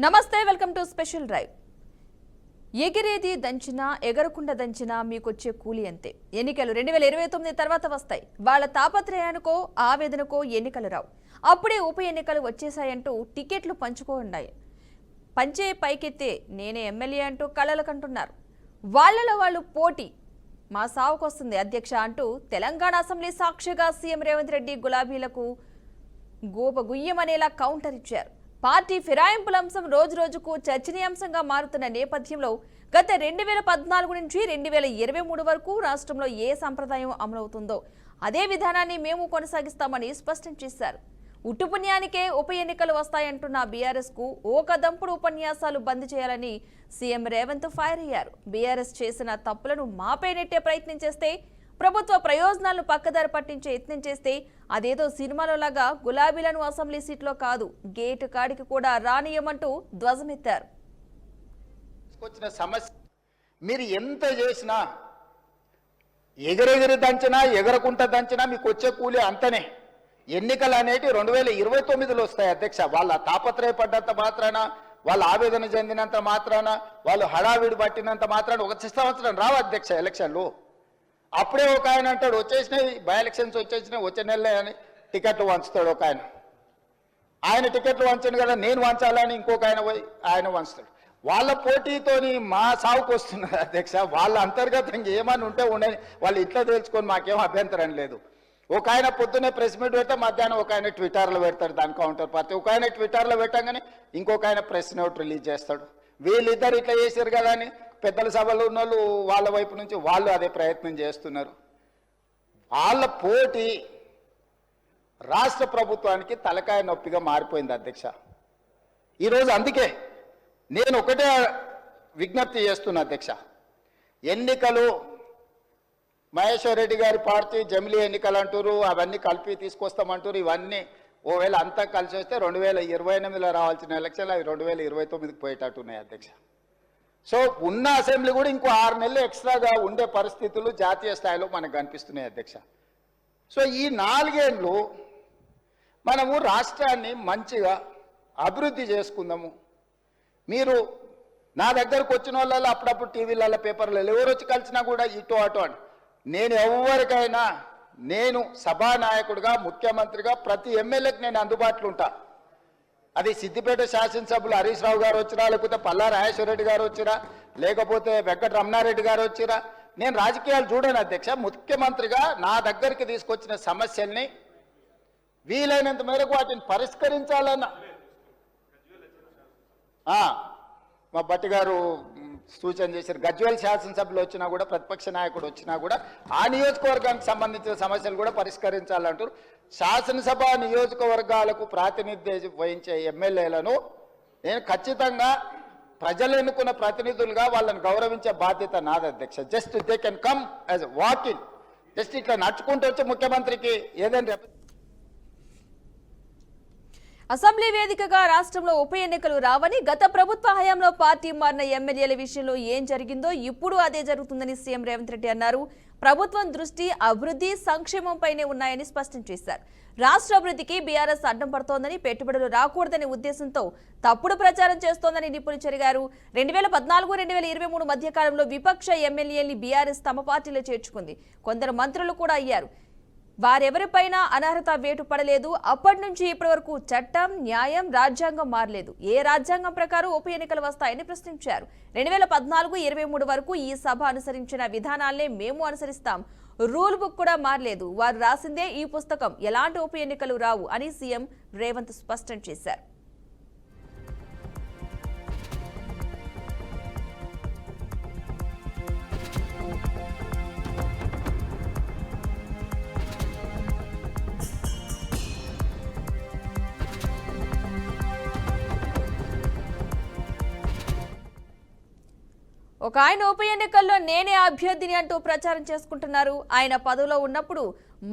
నమస్తే welcome to special drive. ఎగిరేది దంచినా ఎగరకుండా దంచినా మీకొచ్చే కూలి అంతే. ఎన్నికలు 2029 తర్వాత వస్తాయి. వాళ్ళ తాపత్రయానికో ఆవేదనకో ఎన్నికలు రావు. అప్పుడే ఉప ఎన్నికలు వచ్చేసాయంటూ టికెట్లు పంచుకోండాయి. పంచే పైకెత్తే నేనే ఎమ్మెల్యే అంటూ కలలకంటున్నారు. వాళ్లలో వాళ్ళు పోటీ మా సావుకొస్తుంది అధ్యక్ష అంటూ తెలంగాణ అసెంబ్లీ సాక్షిగా సీఎం రేవంత్ రెడ్డి గులాబీలకు గోపగుయ్యమనేలా కౌంటర్ ఇచ్చారు. పార్టీ ఫిరాయింపుల అంశం రోజు రోజుకు చర్చనీయాంశంగా మారుతున్న నేపథ్యంలో గత 2014 నుంచి 2023 వరకు రాష్ట్రంలో ఏ సంప్రదాయం అమలవుతుందో అదే విధానాన్ని మేము కొనసాగిస్తామని స్పష్టం చేశారు. ఉట్టుపుణ్యానికే ఉప ఎన్నికలు వస్తాయంటున్న బీఆర్ఎస్ కు ఓకదంపుడు ఉపన్యాసాలు బంద్ చేయాలని సీఎం రేవంత్ ఫైర్ అయ్యారు. బీఆర్ఎస్ చేసిన తప్పులను మాపై నెట్టే ప్రయత్నం చేస్తే, ప్రభుత్వ ప్రయోజనాలను పక్కదారి పట్టించే యత్నం చేస్తే అదేదో సినిమాలో లాగా గులాబీలను అసెంబ్లీ సీట్లో కాదు గేటు కాడికి కూడా రానియమంటూ ధ్వజమెత్తారు. సమస్య మీరు ఎంత చేసినా ఎగరెగిరి దంచినా ఎగరకుంట దంచినా మీకు వచ్చే కూలి అంతనే. ఎన్నికలు అనేటి 2029లో వస్తాయి అధ్యక్ష. వాళ్ళ తాపత్రయపడ్డంత మాత్రాన, వాళ్ళ ఆవేదన చెందినంత మాత్రాన, వాళ్ళు హడావిడి పట్టినంత మాత్రాన ఒక సంవత్సరం రావు అధ్యక్ష ఎలక్షన్లు. అప్పుడే ఒక ఆయన అంటాడు వచ్చేసినాయి బై ఎలక్షన్స్ వచ్చేసినాయి వచ్చే నెలలే అని టికెట్లు వంచుతాడు ఒక ఆయన. ఆయన టికెట్లు వంచను కదా నేను వంచాలని ఇంకొక ఆయన పోయి ఆయన వంచుతాడు. వాళ్ళ పోటీతోని మా సాగుకు వస్తున్నారు అధ్యక్ష. వాళ్ళ అంతర్గతంగా ఏమని ఉంటే ఉండని వాళ్ళు ఇట్లా తెలుసుకొని మాకేం అభ్యంతరం లేదు. ఒక ఆయన పొద్దున్నే ప్రెస్ మీట్ పెడితే మధ్యాహ్నం ఒక ఆయన ట్విట్టర్లో పెడతాడు దాని కౌంటర్ పార్టీ. ఒక ఆయన ట్విట్టర్లో పెట్టగానే ఇంకొక ఆయన ప్రెస్ నోట్ రిలీజ్ చేస్తాడు. వీళ్ళిద్దరు ఇట్లా చేశారు కదా అని పెద్దల సభలో ఉన్న వాళ్ళు వాళ్ళ వైపు నుంచి వాళ్ళు అదే ప్రయత్నం చేస్తున్నారు. వాళ్ళ పోటీ రాష్ట్ర ప్రభుత్వానికి తలకాయ నొప్పిగా మారిపోయింది అధ్యక్ష ఈరోజు. అందుకే నేను ఒకటే విజ్ఞప్తి చేస్తున్నా అధ్యక్ష, ఎన్నికలు మహేశ్వర్ రెడ్డి గారి పార్టీ జమిలీ ఎన్నికలు అంటారు, అవన్నీ కలిపి తీసుకొస్తామంటారు. ఇవన్నీ ఓవేళ అంతా కలిసి వస్తే 2028లో రావాల్సిన ఎలక్షన్లు అవి 2029కి పోయేటట్టున్నాయి అధ్యక్ష. సో ఉన్న అసెంబ్లీ కూడా ఇంకో 6 నెలలు ఎక్స్ట్రాగా ఉండే పరిస్థితులు జాతీయ స్థాయిలో మనకు కనిపిస్తున్నాయి అధ్యక్ష. సో ఈ 4 ఏళ్ళు మనము రాష్ట్రాన్ని మంచిగా అభివృద్ధి చేసుకుందాము. మీరు నా దగ్గరకు వచ్చిన వాళ్ళలో అప్పుడప్పుడు టీవీలలో పేపర్లలో ఎవరు వచ్చి కలిసినా కూడా ఇటు అటు అని నేను ఎవరికైనా నేను సభానాయకుడిగా ముఖ్యమంత్రిగా ప్రతి ఎమ్మెల్యేకి నేను అందుబాటులో ఉంటా. అది సిద్దిపేట శాసనసభ్యులు హరీష్ రావు గారు వచ్చిరా, లేకపోతే పల్లా రాజేశ్వరరెడ్డి గారు వచ్చిరా, లేకపోతే వెంకట రమణారెడ్డి గారు వచ్చిరా, నేను రాజకీయాలు చూడను అధ్యక్ష. ముఖ్యమంత్రిగా నా దగ్గరికి తీసుకొచ్చిన సమస్యల్ని వీలైనంత మేరకు వాటిని పరిష్కరించాలన్న మా భట్టి గారు సూచన చేశారు. గజ్వేల్ శాసనసభ్యులు వచ్చినా కూడా ప్రతిపక్ష నాయకుడు వచ్చినా కూడా ఆ నియోజకవర్గానికి సంబంధించిన సమస్యలు కూడా పరిష్కరించాలంటారు. శాసనసభ నియోజకవర్గాలకు ప్రాతినిధ్యం వహించే ఎమ్మెల్యేలను నేను ఖచ్చితంగా ప్రజలు ఎన్నుకున్న ప్రతినిధులుగా వాళ్ళని గౌరవించే బాధ్యత నాది అధ్యక్ష. Just they can come as walking, just ఇట్లా నడుచుకుంటూ వచ్చి ముఖ్యమంత్రికి ఏదైనా అసెంబ్లీ వేదికగా రాష్ట్రంలో ఉప ఎన్నికలు రావని, గత ప్రభుత్వ హయాంలో పార్టీ మారిన ఎమ్మెల్యేల విషయంలో ఏం జరిగిందో ఇప్పుడు అదే జరుగుతుందని సీఎం రేవంత్ రెడ్డి అన్నారు. ప్రభుత్వం దృష్టి అభివృద్ధి సంక్షేమంపైనే ఉన్నాయని స్పష్టం చేశారు. రాష్ట్ర అభివృద్ధికి బీఆర్ఎస్ అడ్డం పడుతోందని, పెట్టుబడులు రాకూడదనే ఉద్దేశంతో తప్పుడు ప్రచారం చేస్తోందని నిపుణులు చెరిగారు. 2014-2023 మధ్యకాలంలో విపక్ష ఎమ్మెల్యేని బీఆర్ఎస్ తమ పార్టీలో చేర్చుకుంది. కొందరు మంత్రులు కూడా అయ్యారు. వారెవరిపైనా అనర్హత వేటు పడలేదు. అప్పటి నుంచి ఇప్పటి వరకు చట్టం, న్యాయం, రాజ్యాంగం మారలేదు. ఏ రాజ్యాంగం ప్రకారం ఉప ఎన్నికలు వస్తాయని ప్రశ్నించారు. 2014-23 వరకు ఈ సభ అనుసరించిన విధానాలనే మేము అనుసరిస్తాం. రూల్ బుక్ కూడా మారలేదు. వారు రాసిందే ఈ పుస్తకం. ఎలాంటి ఉప ఎన్నికలు రావు అని సీఎం రేవంత్ స్పష్టం చేశారు. ఒక ఆయన ఉప ఎన్నికల్లో నేనే అభ్యర్థిని అంటూ ప్రచారం చేసుకుంటున్నారు. ఆయన పదవిలో ఉన్నప్పుడు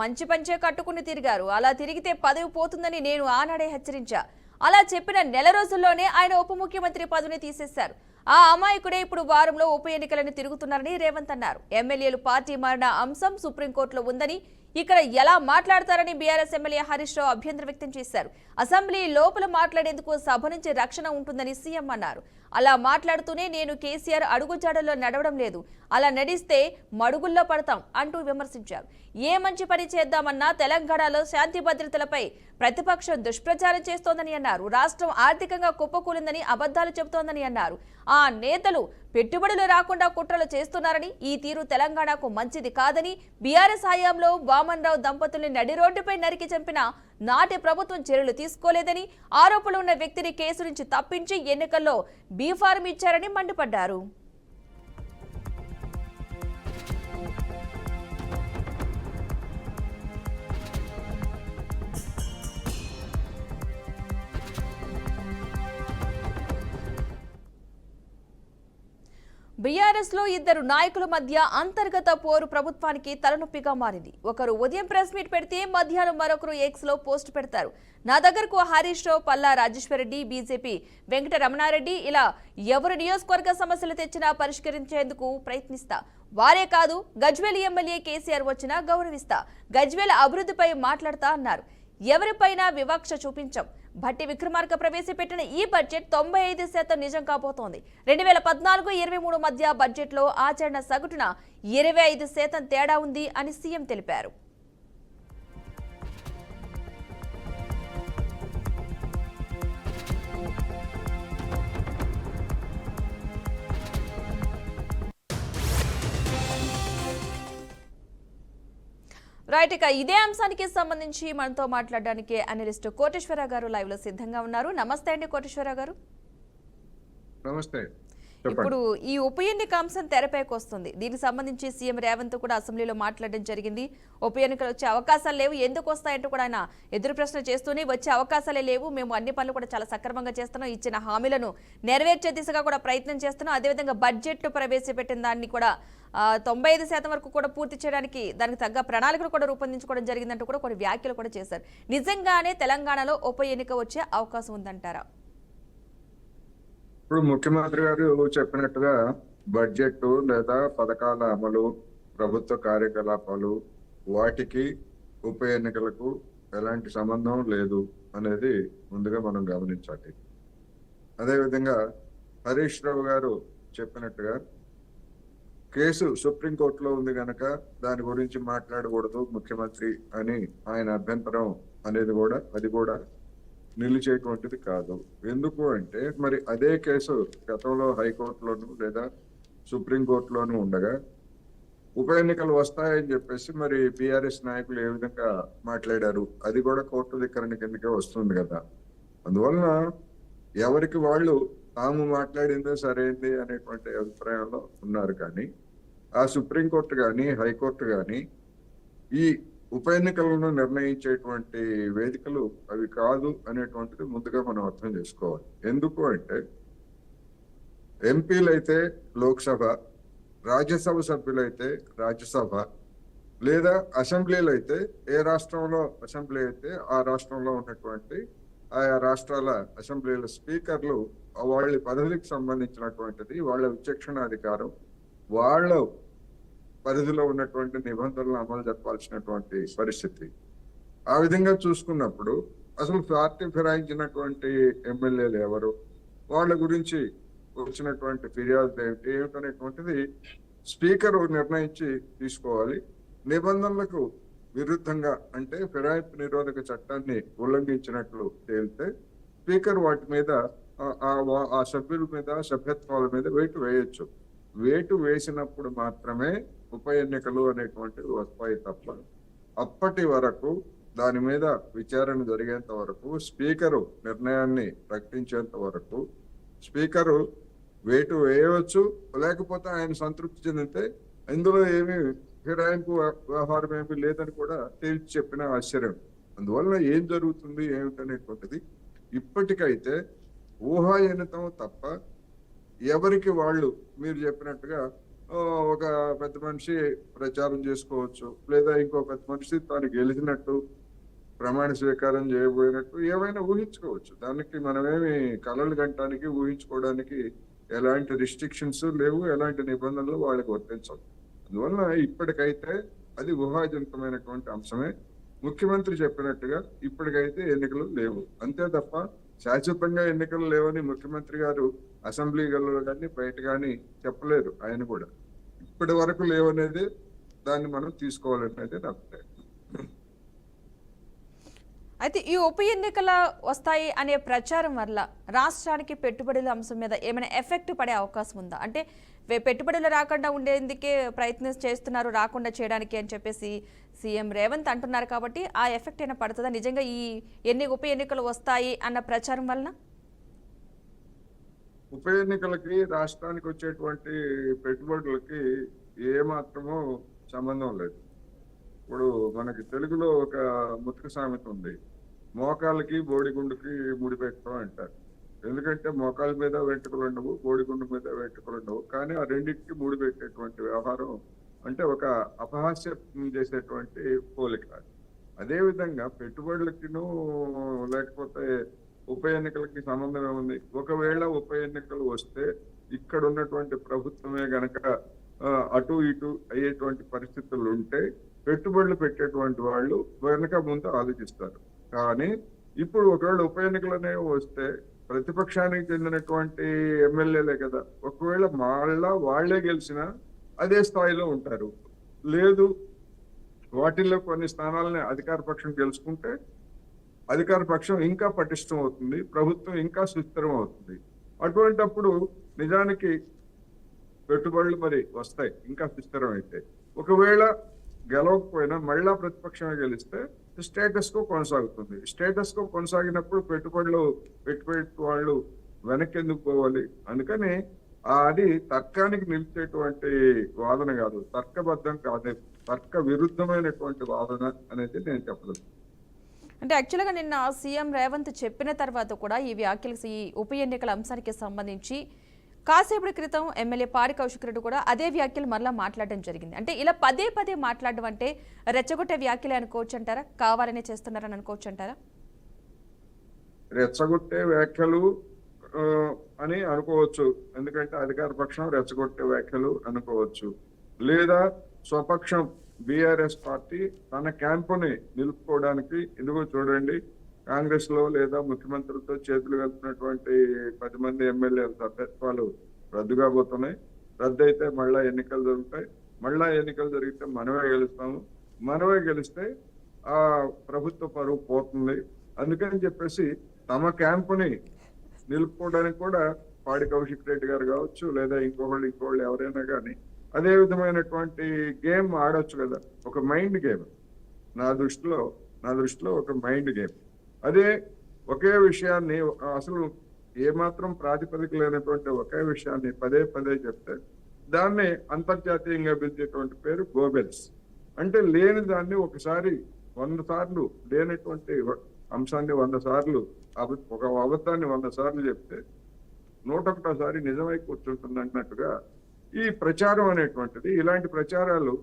మంచి పంచే కట్టుకుని తిరిగారు. అలా తిరిగితే పదవి పోతుందని నేను ఆనాడే హెచ్చరించా. అలా చెప్పిన నెల రోజుల్లోనే ఆయన ఉప ముఖ్యమంత్రి పదవిని తీసేశారు. ఆ అమాయకుడే ఇప్పుడు వారంలో ఉప ఎన్నికలను తిరుగుతున్నారని రేవంత్ అన్నారు. ఎమ్మెల్యేలు పార్టీ మారిన అంశం సుప్రీంకోర్టులో ఉందని, ఇక్కడ ఎలా మాట్లాడతారని బీఆర్ఎస్ ఎమ్మెల్యే హరీష్ రావు అభ్యంతరం వ్యక్తం చేశారు. అసెంబ్లీ లోపల మాట్లాడేందుకు సభ నుంచి రక్షణ ఉంటుందని సీఎం అన్నారు. అలా మాట్లాడుతూనే నేను కేసీఆర్ అడుగుజాడల్లో నడవడం లేదు, అలా నడిస్తే మడుగుల్లో పడతాం అంటూ విమర్శించారు. ఏ మంచి పని చేద్దామన్నా తెలంగాణలో శాంతి భద్రతలపై ప్రతిపక్షం దుష్ప్రచారం చేస్తోందని అన్నారు. రాష్ట్రం ఆర్థికంగా కుప్పకూలిందని అబద్ధాలు చెబుతోందని అన్నారు. ఆ నేతలు పెట్టుబడులు రాకుండా కుట్రలు చేస్తున్నారని, ఈ తీరు తెలంగాణకు మంచిది కాదని, బీఆర్ఎస్ హయాంలో వామన్ రావు దంపతుల్ని నడి రోడ్డుపై నరికి చంపిన నాటి ప్రభుత్వం చర్యలు తీసుకోలేదని, ఆరోపణలు ఉన్న వ్యక్తిని కేసు నుంచి తప్పించి ఎన్నికల్లో బీఫారం ఇచ్చారని మండిపడ్డారు. బీఆర్ఎస్ లో ఇద్దరు నాయకుల మధ్య అంతర్గత పోరు ప్రభుత్వానికి తలనొప్పిగా మారింది. ఒకరు ఉదయం ప్రెస్ మీట్ పెడితే మధ్యాహ్నం మరొకరు ఎక్స్ లో పోస్ట్ పెడతారు. నా దగ్గరకు హరీష్ రావు, పల్లా రాజేశ్వరరెడ్డి, బీజేపీ వెంకట రమణారెడ్డి ఇలా ఎవరు నియోజకవర్గ సమస్యలు తెచ్చినా పరిష్కరించేందుకు ప్రయత్నిస్తా. వారే కాదు, గజ్వేల్ ఎమ్మెల్యే కేసీఆర్ వచ్చినా గౌరవిస్తా. గజ్వేల్ అభివృద్ధిపై మాట్లాడతా అన్నారు. ఎవరిపైనా వివక్ష చూపించం. భట్టి విక్రమార్క ప్రవేశపెట్టిన ఈ బడ్జెట్ 95% నిజం కాబోతోంది. 2014-23 మధ్య బడ్జెట్లో ఆచరణ సగటున 25% తేడా ఉంది అని సీఎం తెలిపారు. రైట్, ఇక ఇదే అంశానికి సంబంధించి మనతో మాట్లాడడానికి అనలిస్ట్ కోటేశ్వర గారు లైవ్ లో సిద్ధంగా ఉన్నారు. నమస్తే అండి కోటేశ్వర గారు. నమస్తే. ఇప్పుడు ఈ ఉప ఎన్నిక అంశం తెరపైకి వస్తుంది. దీనికి సంబంధించి సీఎం రేవంత్ కూడా అసెంబ్లీలో మాట్లాడడం జరిగింది. ఉప ఎన్నికలు వచ్చే అవకాశాలు లేవు, ఎందుకు వస్తాయంటూ కూడా ఆయన ఎదురు ప్రశ్న చేస్తూనే వచ్చే అవకాశాలే లేవు, మేము అన్ని పనులు కూడా చాలా సక్రమంగా చేస్తున్నాం, ఇచ్చిన హామీలను నెరవేర్చే దిశగా కూడా ప్రయత్నం చేస్తున్నాం, అదేవిధంగా బడ్జెట్ ప్రవేశపెట్టిన దాన్ని కూడా 95% వరకు కూడా పూర్తి చేయడానికి దానికి తగ్గ ప్రణాళికలు కూడా రూపొందించుకోవడం జరిగిందంటూ కూడా కొన్ని వ్యాఖ్యలు కూడా చేశారు. నిజంగానే తెలంగాణలో ఉప ఎన్నిక వచ్చే అవకాశం ఉందంటారా? ఇప్పుడు ముఖ్యమంత్రి గారు చెప్పినట్టుగా బడ్జెట్ లేదా పథకాల అమలు, ప్రభుత్వ కార్యకలాపాలు వాటికి ఉప ఎన్నికలకు ఎలాంటి సంబంధం లేదు అనేది ముందుగా మనం గమనించాలి. అదేవిధంగా హరీష్ రావు గారు చెప్పినట్టుగా కేసు సుప్రీంకోర్టులో ఉంది కనుక దాని గురించి మాట్లాడకూడదు ముఖ్యమంత్రి అని ఆయన అభ్యంతరం అనేది కూడా అది కూడా నిలిచేటువంటిది కాదు. ఎందుకు అంటే మరి అదే కేసు గతంలో హైకోర్టులోను లేదా సుప్రీంకోర్టులోను ఉండగా ఉప ఎన్నికలు వస్తాయని చెప్పేసి మరి బీఆర్ఎస్ నాయకులు ఏ విధంగా మాట్లాడారు, అది కూడా కోర్టు ధిక్కరణ కిందకే వస్తుంది కదా. అందువలన ఎవరికి వాళ్ళు తాము మాట్లాడిందే సరైంది అనేటువంటి అభిప్రాయంలో ఉన్నారు. కానీ ఆ సుప్రీంకోర్టు కానీ హైకోర్టు కానీ ఈ ఉప ఎన్నికలను నిర్ణయించేటువంటి వేదికలు అవి కాదు అనేటువంటిది ముందుగా మనం అర్థం చేసుకోవాలి. ఎందుకు అంటే ఎంపీలైతే లోక్సభ, రాజ్యసభ సభ్యులైతే రాజ్యసభ, లేదా అసెంబ్లీలు అయితే ఏ రాష్ట్రంలో అసెంబ్లీ అయితే ఆ రాష్ట్రంలో ఉన్నటువంటి ఆయా రాష్ట్రాల అసెంబ్లీల స్పీకర్లు వాళ్ళ పదవికి సంబంధించినటువంటిది, వాళ్ళ విచక్షణాధికారం, వాళ్ళ పరిధిలో ఉన్నటువంటి నిబంధనలను అమలు జరపాల్సినటువంటి పరిస్థితి. ఆ విధంగా చూసుకున్నప్పుడు అసలు పార్టీ ఫిరాయించినటువంటి ఎమ్మెల్యేలు ఎవరు, వాళ్ళ గురించి వచ్చినటువంటి ఫిర్యాదులు ఏమిటనేటువంటిది స్పీకర్ నిర్ణయించి తీసుకోవాలి. నిబంధనలకు విరుద్ధంగా అంటే ఫిరాయింపు నిరోధక చట్టాన్ని ఉల్లంఘించినట్లు తేలితే స్పీకర్ వాటి మీద ఆ సభ్యుల మీద, సభ్యత్వాల మీద వేటు వేయొచ్చు. వేటు వేసినప్పుడు మాత్రమే ఉప ఎన్నికలు అనేటువంటివి వస్తాయి తప్ప అప్పటి వరకు దాని మీద విచారణ జరిగేంత వరకు, స్పీకరు నిర్ణయాన్ని ప్రకటించేంత వరకు స్పీకరు వేటు వేయవచ్చు. లేకపోతే ఆయన సంతృప్తి చెందితే ఇందులో ఏమి ఫిరాయింపు వ్యవహారం ఏమి లేదని కూడా తేల్చి చెప్పిన ఆశ్చర్యం. అందువల్ల ఏం జరుగుతుంది ఏమిటనేటువంటిది ఇప్పటికైతే ఊహాజనితం తప్ప ఎవరికి వాళ్ళు మీరు చెప్పినట్టుగా ఒక పెద్ద మనిషి ప్రచారం చేసుకోవచ్చు, లేదా ఇంకో పెద్ద మనిషి తాను గెలిచినట్టు ప్రమాణ స్వీకారం చేయబోయినట్టు ఏమైనా ఊహించుకోవచ్చు. దానికి మనమేమి కలలు గంటానికి ఊహించుకోవడానికి ఎలాంటి రిస్ట్రిక్షన్స్ లేవు, ఎలాంటి నిబంధనలు వాళ్ళకి వర్తించవు. అందువల్ల ఇప్పటికైతే అది ఊహాజనితమైనటువంటి అంశమే. ముఖ్యమంత్రి చెప్పినట్టుగా ఇప్పటికైతే ఎన్నికలు లేవు, అంతే తప్ప శాశ్వతంగా ఎన్నికలు లేవని ముఖ్యమంత్రి గారు అసెంబ్లీలో కానీ బయట కానీ చెప్పలేరు. ఆయన కూడా ఇప్పటి వరకు లేవనేది దాన్ని మనం తీసుకోవాలనేది నా అభిప్రాయం. అయితే ఈ ఉప ఎన్నికల వస్తాయి అనే ప్రచారం వల్ల రాష్ట్రానికి పెట్టుబడుల అంశం మీద ఏమైనా ఎఫెక్ట్ పడే అవకాశం ఉందా? అంటే పెట్టుబడులు రాకుండా ఉండేందుకే ప్రయత్నం చేస్తున్నారు, రాకుండా చేయడానికి అని చెప్పేసి సీఎం రేవంత్ అంటున్నారు. కాబట్టి ఆ ఎఫెక్ట్ అయినా పడుతుందా నిజంగా ఈ ఉప ఎన్నికలు వస్తాయి అన్న ప్రచారం వలన? ఉప ఎన్నికలకి రాష్ట్రానికి వచ్చేటువంటి పెట్టుబడులకి ఏ మాత్రమూ సంబంధం లేదు. ఇప్పుడు మనకి తెలుగులో ఒక ముత్క సామెత ఉంది, మోకాలకి బోడిగుండుకి ముడిపెట్టడం అంటారు. ఎందుకంటే మోకాల మీద వెంట్రుకలు ఉండవు, బోడిగుండు మీద వెంట్రుకలు ఉండవు, కానీ ఆ రెండింటికి ముడిపెట్టేటువంటి వ్యవహారం అంటే ఒక అపహాస్యం చేసేటువంటి పోలిక. అదేవిధంగా పెట్టుబడులకిను లేకపోతే ఉప ఎన్నికలకి సంబంధం ఏముంది? ఒకవేళ ఉప ఎన్నికలు వస్తే ఇక్కడ ఉన్నటువంటి ప్రభుత్వమే గనక అటు ఇటు అయ్యేటువంటి పరిస్థితులు ఉంటే పెట్టుబడులు పెట్టేటువంటి వాళ్ళు వెనక ముందు ఆలోచిస్తారు. కానీ ఇప్పుడు ఒకవేళ ఉప ఎన్నికలు అనేవి వస్తే ప్రతిపక్షానికి చెందినటువంటి ఎమ్మెల్యేలే కదా, ఒకవేళ వాళ్లే గెలిచినా అదే స్థాయిలో ఉంటారు. లేదు వాటిల్లో కొన్ని స్థానాలని అధికార పక్షం గెలుచుకుంటే అధికార పక్షం ఇంకా పటిష్టం అవుతుంది, ప్రభుత్వం ఇంకా సుస్థిరం అవుతుంది. అటువంటప్పుడు నిజానికి పెట్టుబడులు మరి వస్తాయి ఇంకా సుస్థిరం అయితే. ఒకవేళ గెలవకపోయినా మళ్ళా ప్రతిపక్షమే గెలిస్తే స్టేటస్ కో కొనసాగుతుంది. స్టేటస్ కో కొనసాగినప్పుడు పెట్టుబడులు పెట్టుబడి వాళ్ళు వెనక్కి ఎందుకు పోవాలి? అందుకని అది తర్కానికి నిలిచేటువంటి వాదన కాదు, తర్కబద్ధం కాదు, తర్క విరుద్ధమైనటువంటి వాదన అనేది నేను చెప్పలేదు. అంటే యాక్చువల్గా నిన్న సీఎం రేవంత్ చెప్పిన తర్వాత కూడా ఈ వ్యాఖ్యలు ఈ ఉప ఎన్నికల అంశానికి సంబంధించి కాసేపటి క్రితం ఎమ్మెల్యే పాడి కౌశిక్ రెడ్డి కూడా అదే వ్యాఖ్యలు మరలా మాట్లాడడం జరిగింది. అంటే ఇలా పదే పదే మాట్లాడడం అంటే రెచ్చగొట్టే వ్యాఖ్యలే అనుకోవచ్చు అంటారా? కావాలనే చేస్తున్నారని అనుకోవచ్చు అంటారా? రెచ్చగొట్టే వ్యాఖ్యలు అని అనుకోవచ్చు, ఎందుకంటే అధికార పక్షం రెచ్చగొట్టే వ్యాఖ్యలు అనుకోవచ్చు. లేదా స్వపక్షం బీఆర్ఎస్ పార్టీ తన క్యాంపుని నిలుపుకోవడానికి, ఇదిగో చూడండి కాంగ్రెస్ లో లేదా ముఖ్యమంత్రితో చేతులు కలిపినటువంటి 10 మంది ఎమ్మెల్యేల సభ్యత్వాలు రద్దు కాబోతున్నాయి. రద్దు అయితే మళ్ళా ఎన్నికలు జరుగుతాయి. మళ్ళా ఎన్నికలు జరిగితే మనమే గెలుస్తాము. మనమే గెలిస్తే ఆ ప్రభుత్వ పరువు పోతుంది. అందుకని చెప్పేసి తమ క్యాంపుని నిలుపుకోవడానికి కూడా పాడి కౌశిక్ రెడ్డి గారు కావచ్చు, లేదా ఇంకోళ్ళు ఎవరైనా కానీ అదే విధమైనటువంటి గేమ్ ఆడొచ్చు కదా. ఒక మైండ్ గేమ్ నా దృష్టిలో ఒక మైండ్ గేమ్. అదే ఒకే విషయాన్ని అసలు ఏమాత్రం ప్రాతిపదిక లేనటువంటి ఒకే విషయాన్ని పదే పదే చెప్తే దాన్ని అంతర్జాతీయంగా పిలిచేటువంటి పేరు గోబెల్స్. అంటే లేని దాన్ని ఒకసారి 100 సార్లు, లేనటువంటి అంశాన్ని 100 సార్లు, ఒక అబద్ధాన్ని 100 సార్లు చెప్తే 101సారి నిజమై కూర్చుంటుంది అన్నట్టుగా ఈ ప్రచారం అనేటువంటిది. ఇలాంటి ప్రచారాలు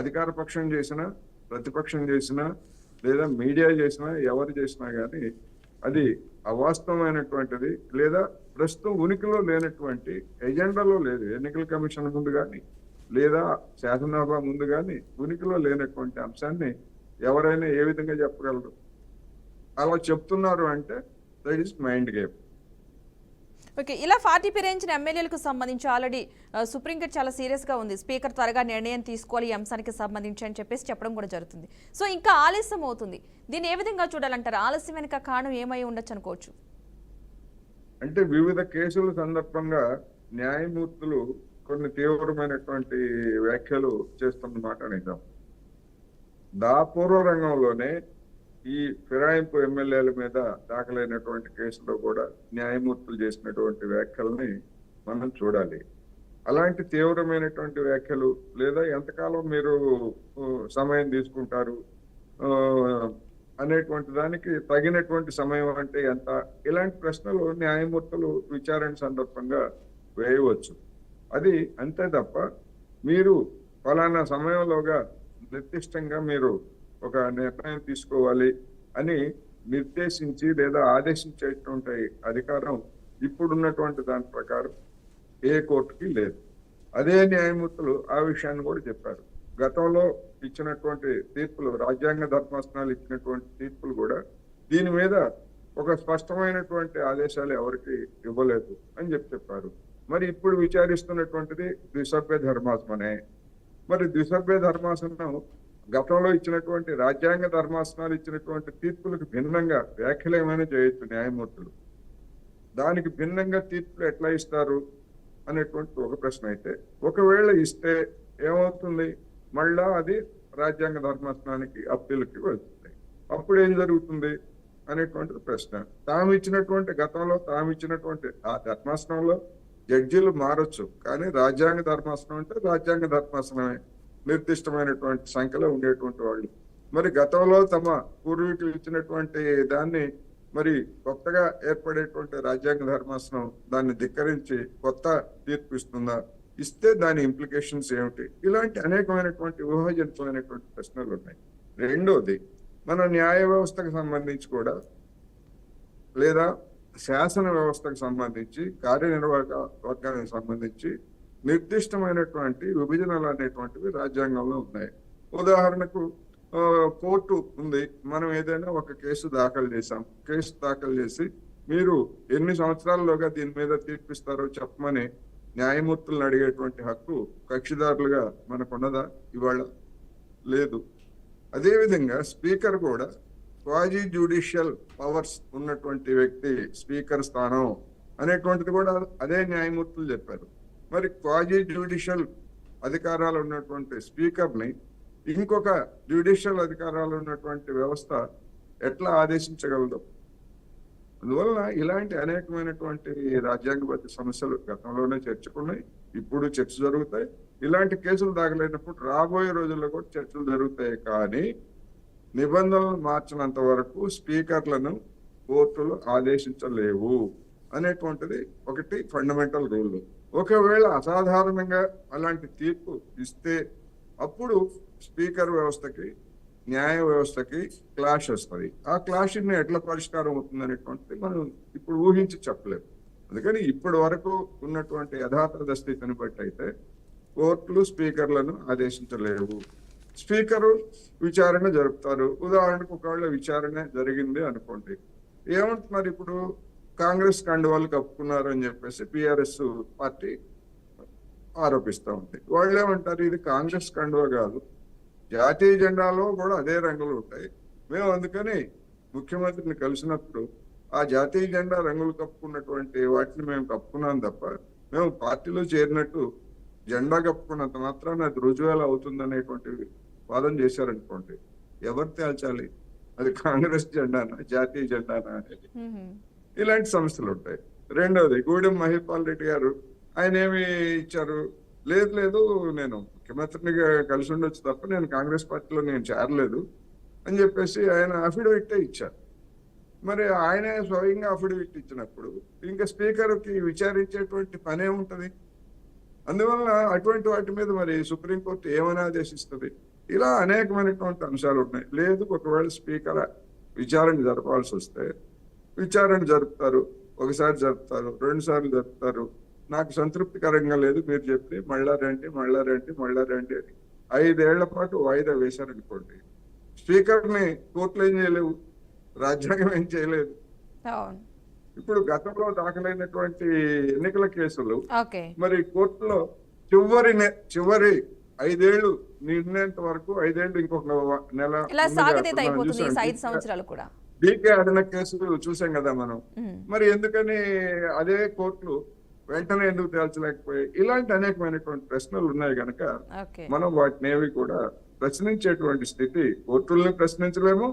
అధికార పక్షం చేసినా, ప్రతిపక్షం చేసినా, లేదా మీడియా చేసినా, ఎవరు చేసినా కానీ అది అవాస్తవమైనటువంటిది, లేదా ప్రస్తుతం ఉనికిలో లేనటువంటి, ఎజెండాలో లేదు, ఎన్నికల కమిషన్ ముందు కానీ లేదా శాసనసభ ముందు కానీ ఉనికిలో లేనటువంటి అంశాన్ని ఎవరైనా ఏ విధంగా చెప్పగలరు? అలా చెప్తున్నారు అంటే that is mind game. Okay, ఇలా 40 పేరేంచిన ఎమ్మెల్యేలకు సంబంధించి ఆల్రెడీ సుప్రీంకోర్టు చాలా సీరియస్గా ఉంది. స్పీకర్ త్వరగా నిర్ణయం తీసుకోవాలి ఈ అంశానికి సంబంధించి అని చెప్పేసి చెప్పడం కూడా జరుగుతుంది. సో ఇంకా ఆలస్యం అవుతుంది. దీన్ని ఏ విధంగా చూడాలంటారు? ఆలస్యం వెనుక కారణం ఏమై ఉండొచ్చు అనుకోవచ్చు? అంటే వివిధ కేసుల సందర్భంగా న్యాయమూర్తులు కొన్ని తీవ్రమైనటువంటి వ్యాఖ్యలు చేస్తున్నమాట నిజం. పూర్వ రంగంలోనే ఈ ఫిరాయింపు ఎమ్మెల్యేల మీద దాఖలైనటువంటి కేసులో కూడా న్యాయమూర్తులు చేసినటువంటి వ్యాఖ్యల్ని మనం చూడాలి. అలాంటి తీవ్రమైనటువంటి వ్యాఖ్యలు, లేదా ఎంతకాలం మీరు సమయం తీసుకుంటారు అనేటువంటి దానికి తగినటువంటి సమయం అంటే ఎంత, ఇలాంటి ప్రశ్నలు న్యాయమూర్తులు విచారణ సందర్భంగా వేయవచ్చు. అది అంతే తప్ప మీరు ఫలానా సమయంలోగా నిర్దిష్టంగా మీరు ఒక నిర్ణయం తీసుకోవాలి అని నిర్దేశించి లేదా ఆదేశించేటువంటి అధికారం ఇప్పుడున్నటువంటి దాని ప్రకారం ఏ కోర్టుకి లేదు. అదే న్యాయమూర్తులు ఆ విషయాన్ని కూడా చెప్పారు. గతంలో ఇచ్చినటువంటి తీర్పులు, రాజ్యాంగ ధర్మాసనాలు ఇచ్చినటువంటి తీర్పులు కూడా దీని మీద ఒక స్పష్టమైనటువంటి ఆదేశాలు ఎవరికి ఇవ్వలేదు అని చెప్పారు. మరి ఇప్పుడు విచారిస్తున్నటువంటిది ద్విసభ్య ధర్మాసనమే. మరి ద్విసభ్య ధర్మాసనం గతంలో ఇచ్చినటువంటి రాజ్యాంగ ధర్మాసనాలు ఇచ్చినటువంటి తీర్పులకు భిన్నంగా వ్యాఖ్యలు ఏమైనా చేయొచ్చు న్యాయమూర్తులు. దానికి భిన్నంగా తీర్పులు ఎట్లా ఇస్తారు అనేటువంటి ఒక ప్రశ్న అయితే, ఒకవేళ ఇస్తే ఏమవుతుంది, మళ్ళా అది రాజ్యాంగ ధర్మాసనానికి అప్పీల్కి వెళ్తుంది. అప్పుడు ఏం జరుగుతుంది అనేటువంటిది ప్రశ్న. గతంలో తాము ఇచ్చినటువంటి ఆ ధర్మాసనంలో జడ్జీలు మారొచ్చు, కానీ రాజ్యాంగ ధర్మాసనం అంటే రాజ్యాంగ ధర్మాసనమే, నిర్దిష్టమైనటువంటి సంఖ్యలో ఉండేటువంటి వాళ్ళు. మరి గతంలో తమ పూర్వీకులు ఇచ్చినటువంటి దాన్ని మరి కొత్తగా ఏర్పడేటువంటి రాజ్యాంగ ధర్మాసనం దాన్ని ధిక్కరించి కొత్త తీర్పు ఇస్తుందా, ఇస్తే దాని ఇంప్లికేషన్స్ ఏమిటి, ఇలాంటి అనేకమైనటువంటి ఊహాజనితమైనటువంటి ప్రశ్నలు ఉన్నాయి. రెండోది, మన న్యాయ వ్యవస్థకు సంబంధించి కూడా లేదా శాసన వ్యవస్థకు సంబంధించి, కార్యనిర్వాహక వర్గానికి సంబంధించి నిర్దిష్టమైనటువంటి విభజనలు అనేటువంటివి రాజ్యాంగంలో ఉన్నాయి. ఉదాహరణకు కోర్టు ఉంది, మనం ఏదైనా ఒక కేసు దాఖలు చేసి మీరు ఎన్ని సంవత్సరాల్లోగా దీని మీద తీర్పిస్తారో చెప్పమని న్యాయమూర్తులను అడిగేటువంటి హక్కు కక్షిదారులుగా మనకున్నదా? ఇవాళ లేదు. అదేవిధంగా స్పీకర్ కూడా క్వాజీ జ్యుడిషియల్ పవర్స్ ఉన్నటువంటి వ్యక్తి స్పీకర్ స్థానం అనేటువంటిది కూడా అదే న్యాయమూర్తులు చెప్పారు. మరి క్వాజీ జ్యుడిషియల్ అధికారాలు ఉన్నటువంటి స్పీకర్ని ఇంకొక జ్యుడిషియల్ అధికారాలు ఉన్నటువంటి వ్యవస్థ ఎట్లా ఆదేశించగలదు? అందువలన ఇలాంటి అనేకమైనటువంటి రాజ్యాంగబద్ధ సమస్యలు గతంలోనే చర్చకున్నాయి, ఇప్పుడు చర్చ జరుగుతాయి. ఇలాంటి కేసులు దాఖలైనప్పుడు రాబోయే రోజుల్లో కూడా చర్చలు జరుగుతాయి. కానీ నిబంధనలు మార్చినంత వరకు స్పీకర్లను కోర్టులు ఆదేశించలేవు అనేటువంటిది ఒకటి ఫండమెంటల్ రూల్. ఒకవేళ అసాధారణంగా అలాంటి తీర్పు ఇస్తే అప్పుడు స్పీకర్ వ్యవస్థకి న్యాయ వ్యవస్థకి క్లాష్ వస్తుంది. ఆ క్లాష్ ఎట్లా పరిష్కారం అవుతుంది అనేటువంటిది మనం ఇప్పుడు ఊహించి చెప్పలేము. అందుకని ఇప్పటి వరకు ఉన్నటువంటి యథాతథ స్థితిని బట్టి అయితే కోర్టులు స్పీకర్లను ఆదేశించలేవు. స్పీకరు విచారణ జరుపుతారు. ఉదాహరణకు ఒకవేళ విచారణ జరిగింది అనుకోండి, ఏమంటున్నారు, ఇప్పుడు కాంగ్రెస్ కండువాలు కప్పుకున్నారు అని చెప్పేసి పిఆర్ఎస్ పార్టీ ఆరోపిస్తూ ఉంది. వాళ్ళు ఏమంటారు, ఇది కాంగ్రెస్ కండువా కాదు, జాతీయ జెండాలో కూడా అదే రంగులు ఉంటాయి, మేము అందుకని ముఖ్యమంత్రిని కలిసినప్పుడు ఆ జాతీయ జెండా రంగులు కప్పుకున్నటువంటి వాటిని మేము కప్పుకున్నాం తప్ప మేము పార్టీలో చేరినట్టు జెండా కప్పుకున్నంత మాత్రాన అది రుజువేలా అవుతుందనేటువంటి వాదన చేశారనుకోండి, ఎవరు తేల్చాలి అది కాంగ్రెస్ జెండానా జాతీయ జెండానా అనేది? ఇలాంటి సమస్యలు ఉంటాయి. రెండవది, గూడెం మహిపాల్ రెడ్డి గారు ఆయన ఏమి ఇచ్చారు, లేదు నేను ముఖ్యమంత్రిని కలిసి ఉండొచ్చు తప్ప నేను కాంగ్రెస్ పార్టీలో నేను చేరలేదు అని చెప్పేసి ఆయన అఫిడవిటే ఇచ్చారు. మరి ఆయనే స్వయంగా అఫిడవిట్ ఇచ్చినప్పుడు ఇంకా స్పీకర్కి విచారించేటువంటి పనే ఉంటుంది. అందువల్ల అటువంటి వాటి మీద మరి సుప్రీంకోర్టు ఏమని ఆదేశిస్తుంది? ఇలా అనేకమైనటువంటి అంశాలు ఉన్నాయి. లేదు, ఒకవేళ స్పీకర్ విచారణ జరపాల్సి వస్తే విచారణ జరుపుతారు, ఒకసారి జరుపుతారు, 2 సార్లు జరుపుతారు. నాకు సంతృప్తికరంగా లేదు, మీరు చెప్తే మళ్ళా రండి అని 5 ఏళ్ల పాటు వాయిదా వేశారనుకోండి, స్పీకర్ని కోర్టులు ఏం చేయలేవు, రాజ్యాంగం ఏం చేయలేదు. ఇప్పుడు గతంలో దాఖలైనటువంటి ఎన్నికల కేసులు మరి కోర్టులో చివరి 5 ఏళ్లు నిర్ణయంత వరకు 5 ఏళ్లు ఇంకొక నెల డీకే అడిన కేసులు చూసాం కదా మనం. మరి ఎందుకని అదే కోర్టులు వెంటనే ఎందుకు తేల్చలేకపోయాయి? ఇలాంటి అనేకమైనటువంటి ప్రశ్నలు ఉన్నాయి కనుక మనం వాటిని ఏవి కూడా ప్రశ్నించేటువంటి స్థితి కోర్టుల్ని ప్రశ్నించలేము,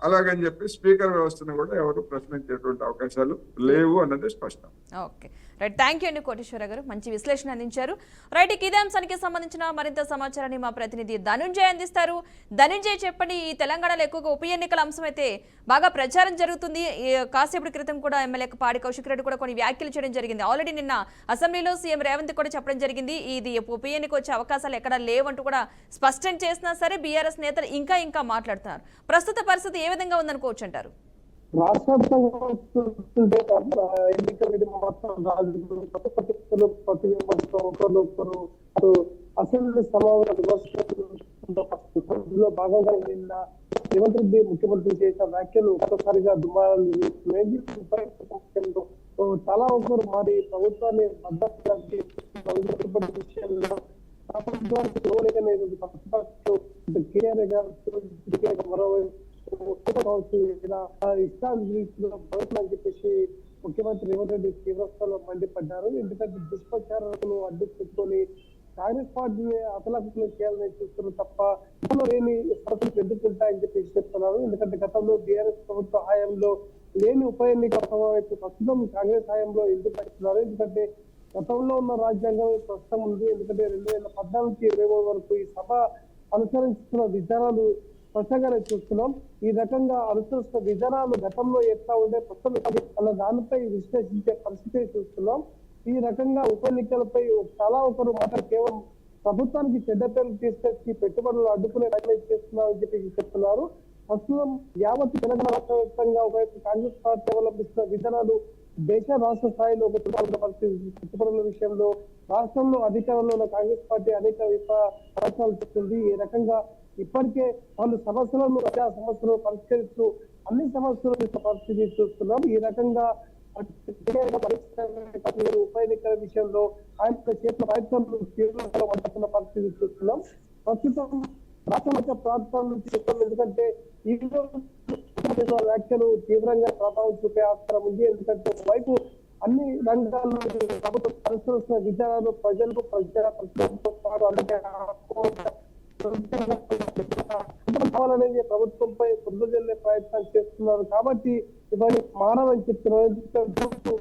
అలాగని చెప్పి స్పీకర్ వ్యవస్థను కూడా ఎవరు ప్రశ్నించేటువంటి అవకాశాలు లేవు అన్నది స్పష్టం. Okay, right. థ్యాంక్ యూ అండి కోటేశ్వర గారు, మంచి విశ్లేషణ అందించారు. రైట్, ఇదే అంశానికి సంబంధించిన మరింత సమాచారాన్ని మా ప్రతినిధి ధనుంజయ్ అందిస్తారు. ధనుంజయ్, చెప్పండి, ఈ తెలంగాణలో ఎక్కువగా ఉప ఎన్నికల అంశం అయితే బాగా ప్రచారం జరుగుతుంది. కాసేపటి క్రితం కూడా ఎమ్మెల్యే పాడి కౌశిక్ రెడ్డి కూడా కొన్ని వ్యాఖ్యలు చేయడం జరిగింది. ఆల్రెడీ నిన్న అసెంబ్లీలో సీఎం రేవంత్ కూడా చెప్పడం జరిగింది, ఇది ఉప ఎన్నిక వచ్చే అవకాశాలు ఎక్కడా లేవంటూ కూడా స్పష్టం చేసినా సరే బీఆర్ఎస్ నేతలు ఇంకా మాట్లాడుతున్నారు. ప్రస్తుత పరిస్థితి ఏ విధంగా ఉందనుకోవచ్చు అంటారు? ఎన్నికలు మొత్తం అసెంబ్లీ సమావేశం భాగంగా నిన్న రేవంత్ రెడ్డి ముఖ్యమంత్రి చేసిన వ్యాఖ్యలు ఒక్కసారిగా దుమారాలు చాలా ఒకరు మరి ప్రభుత్వాన్ని మద్దతు విషయంలో కేఆర్ గారు మరోవైపు ఇష్టాన్ని చెప్పేసి ముఖ్యమంత్రి రేవంత్ రెడ్డి తీవ్రస్థాయిలో మండిపడ్డారు. ఎందుకంటే దుష్ప్రచారాలను అడ్డు పెట్టుకొని కాంగ్రెస్ పార్టీని అతలాకుతలం చేయాలని చూస్తున్నారు తప్ప లేని పరిస్థితులు ఎదుర్కొంటాయని చెప్పేసి చెప్తున్నారు. ఎందుకంటే గతంలో బీఆర్ఎస్ ప్రభుత్వ హయాంలో లేని ఉప ఎన్నిక ప్రస్తుతం కాంగ్రెస్ హయాంలో ఎందుకు పెడుతున్నారు? ఎందుకంటే గతంలో ఉన్న రాజ్యాంగం ప్రస్తుతం ఉంది. ఎందుకంటే 2014-23 వరకు ఈ సభ అనుసరిస్తున్న విధానాలు స్పష్టంగానే చూస్తున్నాం. ఈ రకంగా అనుసరిస్తున్న విధానాలు గతంలో ఎట్లా ఉండే ప్రస్తుతం అన్న దానిపై విశ్లేషించే పరిస్థితి చూస్తున్నాం. ఈ రకంగా ఉప ఎన్నికలపై చాలా ఒకరు మాట కేవలం ప్రభుత్వానికి చెడ్డ పేర్లు తీసుకొచ్చి పెట్టుబడులు అడ్డుకునే ప్రయత్నం చేస్తున్నారని చెప్పి చెప్తున్నారు. ప్రస్తుతం యావత్ తెలంగాణ రాష్ట్ర వ్యాప్తంగా ఒకవైపు కాంగ్రెస్ పార్టీ అవలంబిస్తున్న విధానాలు దేశ రాష్ట్ర స్థాయిలో ఒక పెట్టుబడుల విషయంలో రాష్ట్రంలో అధికారంలో ఉన్న కాంగ్రెస్ పార్టీ అనేక ప్రయత్నాలు చేస్తుంది. ఈ రకంగా ఇప్పటికే వాళ్ళు సమస్యలను ప్రజా సమస్యలను పరిష్కరిస్తూ అన్ని సమస్యలు పరిస్థితి చూస్తున్నాం. ఈ రకంగా ఉప ఎన్నికల విషయంలో ఆయన చేసిన ప్రయత్నాలు తీవ్రంగా పరిస్థితి చూస్తున్నాం. ప్రస్తుతం రాష్ట్ర మధ్య ప్రాంతాల నుంచి చెప్తాం. ఎందుకంటే ఈ వ్యాఖ్యలు తీవ్రంగా ప్రభావం చూపే ఆస్కారం ఉంది. ఎందుకంటే ఒకవైపు అన్ని రంగాల్లో ప్రభుత్వం అనుసరిస్తున్న విధానాలు ప్రజలకు కావాలనేది ప్రభుత్వంపై బురద జల్లే ప్రయత్నాలు చేస్తున్నారు. కాబట్టి ఇవన్నీ మానవని చెప్తున్నారు. ఎందుకంటే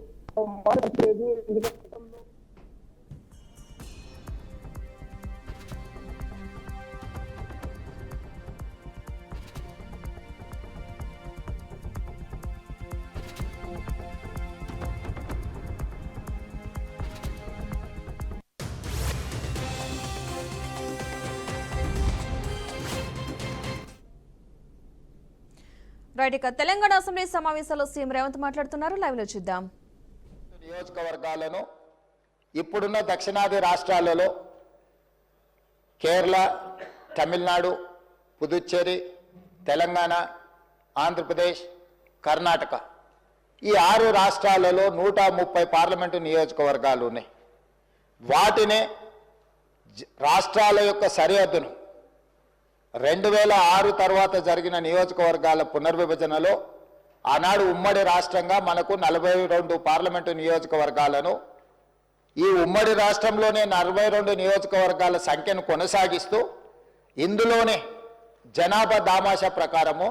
రైట్, ఇక తెలంగాణ అసెంబ్లీ సమావేశాల్లో సీఎం రేవంత్ మాట్లాడుతున్నారు. లైవ్ లో చూద్దాం. నియోజకవర్గాలను ఇప్పుడున్న దక్షిణాది రాష్ట్రాలలో కేరళ, తమిళనాడు, పుదుచ్చేరి, తెలంగాణ, ఆంధ్రప్రదేశ్, కర్ణాటక ఈ 6 రాష్ట్రాలలో 130 పార్లమెంటు నియోజకవర్గాలు ఉన్నాయి. వాటినే రాష్ట్రాల యొక్క సరిహద్దును 2006 తర్వాత జరిగిన నియోజకవర్గాల పునర్విభజనలో ఆనాడు ఉమ్మడి రాష్ట్రంగా మనకు 42 పార్లమెంటు నియోజకవర్గాలను, ఈ ఉమ్మడి రాష్ట్రంలోనే 42 నియోజకవర్గాల సంఖ్యను కొనసాగిస్తూ ఇందులోనే జనాభా దామాషా ప్రకారము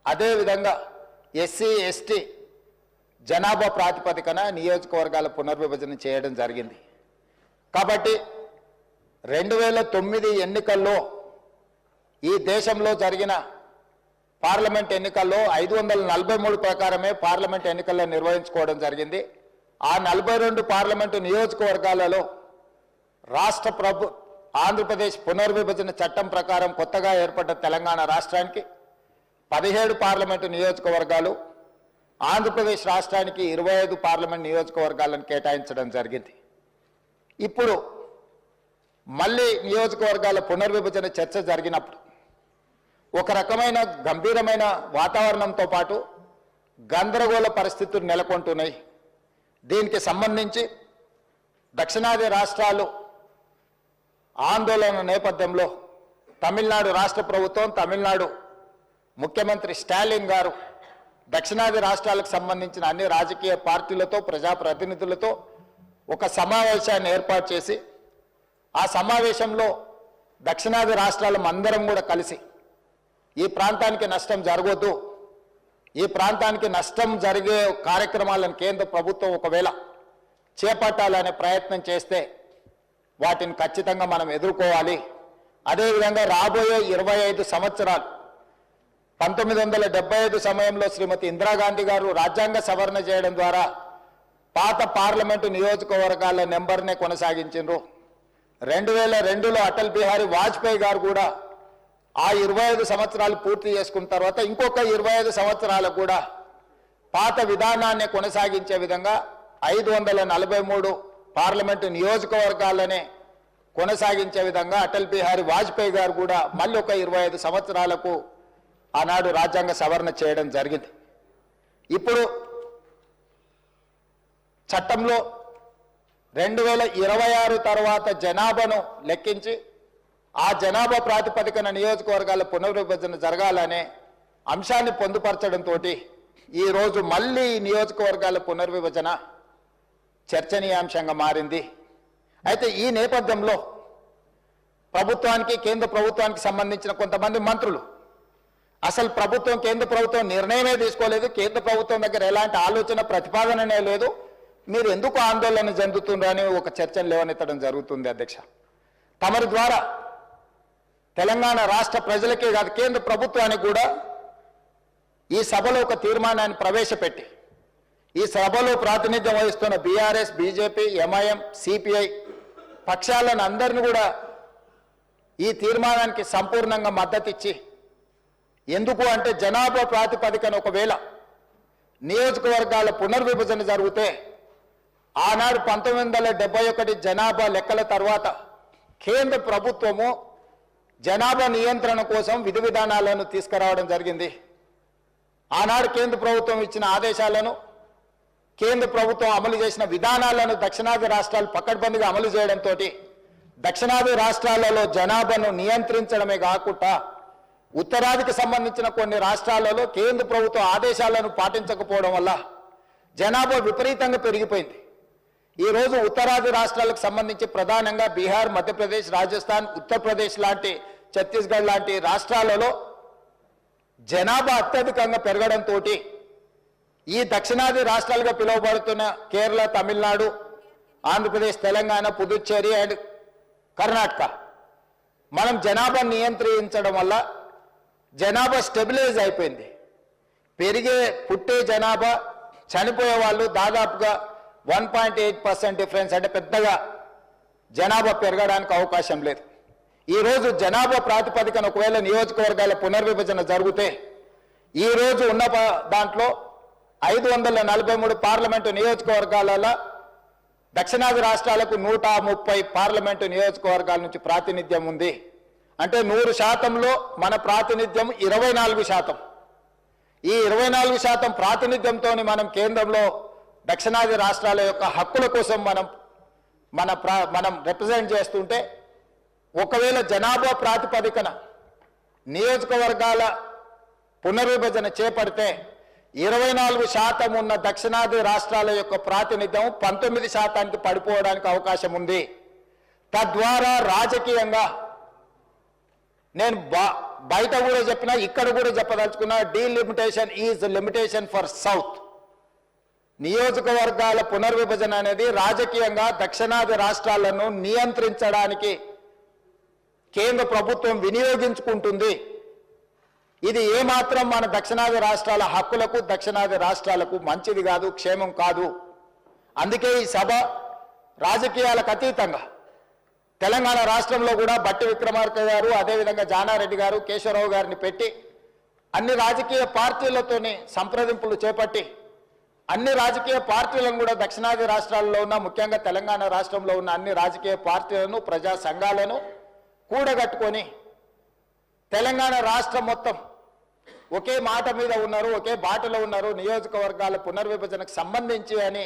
అదేవిధంగా ఎస్సీ ఎస్టీ జనాభా ప్రాతిపదికన నియోజకవర్గాల పునర్విభజన చేయడం జరిగింది. కాబట్టి 2009 ఎన్నికల్లో ఈ దేశంలో జరిగిన పార్లమెంట్ ఎన్నికల్లో 543 ప్రకారమే పార్లమెంట్ ఎన్నికల్లో నిర్వహించుకోవడం జరిగింది. ఆ 42 పార్లమెంటు నియోజకవర్గాలలో ఆంధ్రప్రదేశ్ పునర్విభజన చట్టం ప్రకారం కొత్తగా ఏర్పడ్డ తెలంగాణ రాష్ట్రానికి 17 పార్లమెంటు నియోజకవర్గాలు, ఆంధ్రప్రదేశ్ రాష్ట్రానికి 25 పార్లమెంట్ నియోజకవర్గాలను కేటాయించడం జరిగింది. ఇప్పుడు మళ్ళీ నియోజకవర్గాల పునర్విభజన చర్చ జరిగినప్పుడు ఒక రకమైన గంభీరమైన వాతావరణంతో పాటు గందరగోళ పరిస్థితులు నెలకొంటున్నాయి. దీనికి సంబంధించి దక్షిణాది రాష్ట్రాలు ఆందోళన నేపథ్యంలో తమిళనాడు రాష్ట్ర ప్రభుత్వం, తమిళనాడు ముఖ్యమంత్రి స్టాలిన్ గారు దక్షిణాది రాష్ట్రాలకు సంబంధించిన అన్ని రాజకీయ పార్టీలతో, ప్రజాప్రతినిధులతో ఒక సమావేశాన్ని ఏర్పాటు చేసి ఆ సమావేశంలో దక్షిణాది రాష్ట్రాల అందరం కూడా కలిసి ఈ ప్రాంతానికి నష్టం జరగొద్దు, ఈ ప్రాంతానికి నష్టం జరిగే కార్యక్రమాలను కేంద్ర ప్రభుత్వం ఒకవేళ చేపట్టాలనే ప్రయత్నం చేస్తే వాటిని ఖచ్చితంగా మనం ఎదుర్కోవాలి. అదేవిధంగా రాబోయే 25 సంవత్సరాలు 1975 సమయంలో శ్రీమతి ఇందిరాగాంధీ గారు రాజ్యాంగ సవరణ చేయడం ద్వారా పాత పార్లమెంటు నియోజకవర్గాల నెంబర్నే కొనసాగించారు. 2002లో అటల్ బిహారీ వాజ్పేయి గారు కూడా ఆ 25 సంవత్సరాలు పూర్తి చేసుకున్న తర్వాత ఇంకొక 25 సంవత్సరాలకు కూడా పాత విధానాన్ని కొనసాగించే విధంగా 543 పార్లమెంటు నియోజకవర్గాలనే కొనసాగించే విధంగా అటల్ బిహారీ వాజ్పేయి గారు కూడా మళ్ళీ ఒక 25 సంవత్సరాలకు ఆనాడు రాజ్యాంగ సవరణ చేయడం జరిగింది. ఇప్పుడు చట్టంలో 2026 తర్వాత జనాభాను లెక్కించి ఆ జనాభా ప్రాతిపదికన నియోజకవర్గాల పునర్విభజన జరగాలనే అంశాన్ని పొందుపరచడంతో ఈరోజు మళ్ళీ నియోజకవర్గాల పునర్విభజన చర్చనీయాంశంగా మారింది. అయితే ఈ నేపథ్యంలో ప్రభుత్వానికి కేంద్ర ప్రభుత్వానికి సంబంధించిన కొంతమంది మంత్రులు అసలు కేంద్ర ప్రభుత్వం నిర్ణయమే తీసుకోలేదు, కేంద్ర ప్రభుత్వం దగ్గర ఎలాంటి ఆలోచన ప్రతిపాదననే లేదు, మీరు ఎందుకు ఆందోళన చెందుతుండ్రు అని ఒక చర్చను లేవనెత్తడం జరుగుతుంది. అధ్యక్ష, తమరి ద్వారా తెలంగాణ రాష్ట్ర ప్రజలకే కాదు కేంద్ర ప్రభుత్వానికి కూడా ఈ సభలో ఒక తీర్మానాన్ని ప్రవేశపెట్టి ఈ సభలో ప్రాతినిధ్యం వహిస్తున్న బీఆర్ఎస్, బీజేపీ, ఎంఐఎం, సిపిఐ పక్షాలను అందరిని కూడా ఈ తీర్మానానికి సంపూర్ణంగా మద్దతు ఇచ్చి, ఎందుకు అంటే జనాభా ప్రాతిపదికన ఒకవేళ నియోజకవర్గాల పునర్విభజన జరిగితే ఆనాడు 1971 జనాభా లెక్కల తర్వాత కేంద్ర ప్రభుత్వము జనాభా నియంత్రణ కోసం విధి విధానాలను తీసుకురావడం జరిగింది. ఆనాడు కేంద్ర ప్రభుత్వం ఇచ్చిన ఆదేశాలను, కేంద్ర ప్రభుత్వం అమలు చేసిన విధానాలను దక్షిణాది రాష్ట్రాలు పకడ్బందీగా అమలు చేయడంతో దక్షిణాది రాష్ట్రాలలో జనాభాను నియంత్రించడమే కాకుండా ఉత్తరాదికి సంబంధించిన కొన్ని రాష్ట్రాలలో కేంద్ర ప్రభుత్వ ఆదేశాలను పాటించకపోవడం వల్ల జనాభా విపరీతంగా పెరిగిపోయింది. ఈరోజు ఉత్తరాది రాష్ట్రాలకు సంబంధించి ప్రధానంగా బీహార్, మధ్యప్రదేశ్, రాజస్థాన్, ఉత్తరప్రదేశ్ లాంటి, ఛత్తీస్గఢ్ లాంటి రాష్ట్రాలలో జనాభా అత్యధికంగా పెరగడంతో ఈ దక్షిణాది రాష్ట్రాలుగా పిలువబడుతున్న కేరళ, తమిళనాడు, ఆంధ్రప్రదేశ్, తెలంగాణ, పుదుచ్చేరి అండ్ కర్ణాటక మనం జనాభా నియంత్రించడం వల్ల జనాభా స్టెబిలైజ్ అయిపోయింది. పుట్టే జనాభా, చనిపోయే వాళ్ళు దాదాపుగా 1.8% డిఫరెన్స్, అంటే పెద్దగా జనాభా పెరగడానికి అవకాశం లేదు. ఈరోజు జనాభా ప్రాతిపదికన ఒకవేళ నియోజకవర్గాల పునర్విభజన జరిగితే ఈరోజు ఉన్న దాంట్లో 543 పార్లమెంటు నియోజకవర్గాలలో దక్షిణాది రాష్ట్రాలకు 130 పార్లమెంటు నియోజకవర్గాల నుంచి ప్రాతినిధ్యం ఉంది. అంటే 100%లో మన ప్రాతినిధ్యం 24%. ఈ 24% ప్రాతినిధ్యంతో మనం కేంద్రంలో దక్షిణాది రాష్ట్రాల యొక్క హక్కుల కోసం మనం రిప్రజెంట్ చేస్తుంటే, ఒకవేళ జనాభా ప్రాతిపదికన నియోజకవర్గాల పునర్విభజన చేపడితే 24% ఉన్న దక్షిణాది రాష్ట్రాల యొక్క ప్రాతినిధ్యం 19%కి పడిపోవడానికి అవకాశం ఉంది. తద్వారా రాజకీయంగా నేను బయట కూడా చెప్పినా, ఇక్కడ కూడా చెప్పదలుచుకున్నా, delimitation is limitation for south. నియోజకవర్గాల పునర్విభజన అనేది రాజకీయంగా దక్షిణాది రాష్ట్రాలను నియంత్రించడానికి కేంద్ర ప్రభుత్వం వినియోగించుకుంటుంది. ఇది ఏమాత్రం మన దక్షిణాది రాష్ట్రాల హక్కులకు, దక్షిణాది రాష్ట్రాలకు మంచిది కాదు, క్షేమం కాదు. అందుకే ఈ సభ రాజకీయాలకు అతీతంగా తెలంగాణ రాష్ట్రంలో కూడా బట్టి విక్రమార్క గారు, అదేవిధంగా జానారెడ్డి గారు, కేశవరావు గారిని పెట్టి అన్ని రాజకీయ పార్టీలతోని సంప్రదింపులు చేపట్టి అన్ని రాజకీయ పార్టీలను కూడా దక్షిణాది రాష్ట్రాల్లో ఉన్న, ముఖ్యంగా తెలంగాణ రాష్ట్రంలో ఉన్న అన్ని రాజకీయ పార్టీలను, ప్రజా సంఘాలను కూడగట్టుకొని తెలంగాణ రాష్ట్రం మొత్తం ఒకే మాట మీద ఉన్నారు, ఒకే బాటలో ఉన్నారు, నియోజకవర్గాల పునర్విభజనకు సంబంధించి అని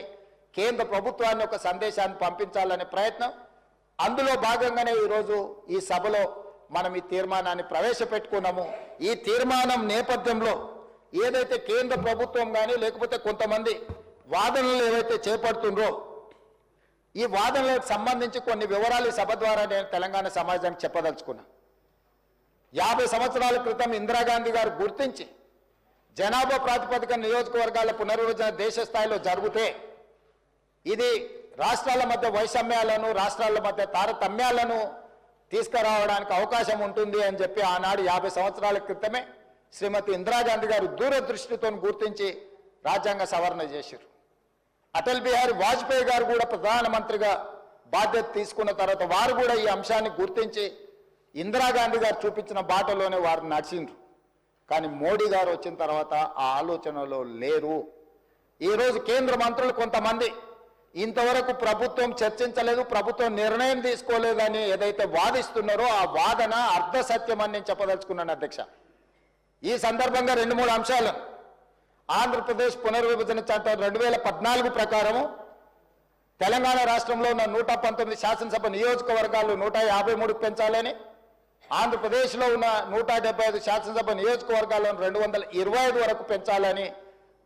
కేంద్ర ప్రభుత్వాన్ని ఒక సందేశాన్ని పంపించాలనే ప్రయత్నం. అందులో భాగంగానే ఈరోజు ఈ సభలో మనం ఈ తీర్మానాన్ని ప్రవేశపెట్టుకున్నాము. ఈ తీర్మానం నేపథ్యంలో ఏదైతే కేంద్ర ప్రభుత్వం కానీ లేకపోతే కొంతమంది వాదనలు ఏవైతే చేపడుతుండ్రో, ఈ వాదనలకు సంబంధించి కొన్ని వివరాలు ఈ సభ ద్వారా నేను తెలంగాణ సమాజానికి చెప్పదలుచుకున్నా. 50 సంవత్సరాల క్రితం ఇందిరాగాంధీ గారు గుర్తించి జనాభా ప్రాతిపదికన నియోజకవర్గాల పునర్విభజన దేశ స్థాయిలో జరిగితే ఇది రాష్ట్రాల మధ్య వైషమ్యాలను, రాష్ట్రాల మధ్య తారతమ్యాలను తీసుకురావడానికి అవకాశం ఉంటుంది అని చెప్పి ఆనాడు 50 సంవత్సరాల క్రితమే శ్రీమతి ఇందిరాగాంధీ గారు దూరదృష్టితో గుర్తించి రాజ్యాంగ సవరణ చేశారు. అటల్ బిహారీ వాజ్పేయి గారు కూడా ప్రధానమంత్రిగా బాధ్యత తీసుకున్న తర్వాత వారు కూడా ఈ అంశాన్ని గుర్తించి ఇందిరాగాంధీ గారు చూపించిన బాటలోనే వారు నడిచిండ్రు. కానీ మోడీ గారు వచ్చిన తర్వాత ఆ ఆలోచనలో లేరు. ఈరోజు కేంద్ర మంత్రులు కొంతమంది ఇంతవరకు ప్రభుత్వం చర్చించలేదు, ప్రభుత్వం నిర్ణయం తీసుకోలేదని ఏదైతే వాదిస్తున్నారో ఆ వాదన అర్ధ సత్యం అని నేను చెప్పదలుచుకున్నాను అధ్యక్ష. ఈ సందర్భంగా 2-3 అంశాలు. ఆంధ్రప్రదేశ్ పునర్విభజన చట్టం 2014 ప్రకారము తెలంగాణ రాష్ట్రంలో ఉన్న 119 శాసనసభ నియోజకవర్గాలు 153 పెంచాలని, ఆంధ్రప్రదేశ్లో ఉన్న 175 శాసనసభ నియోజకవర్గాలను 225 వరకు పెంచాలని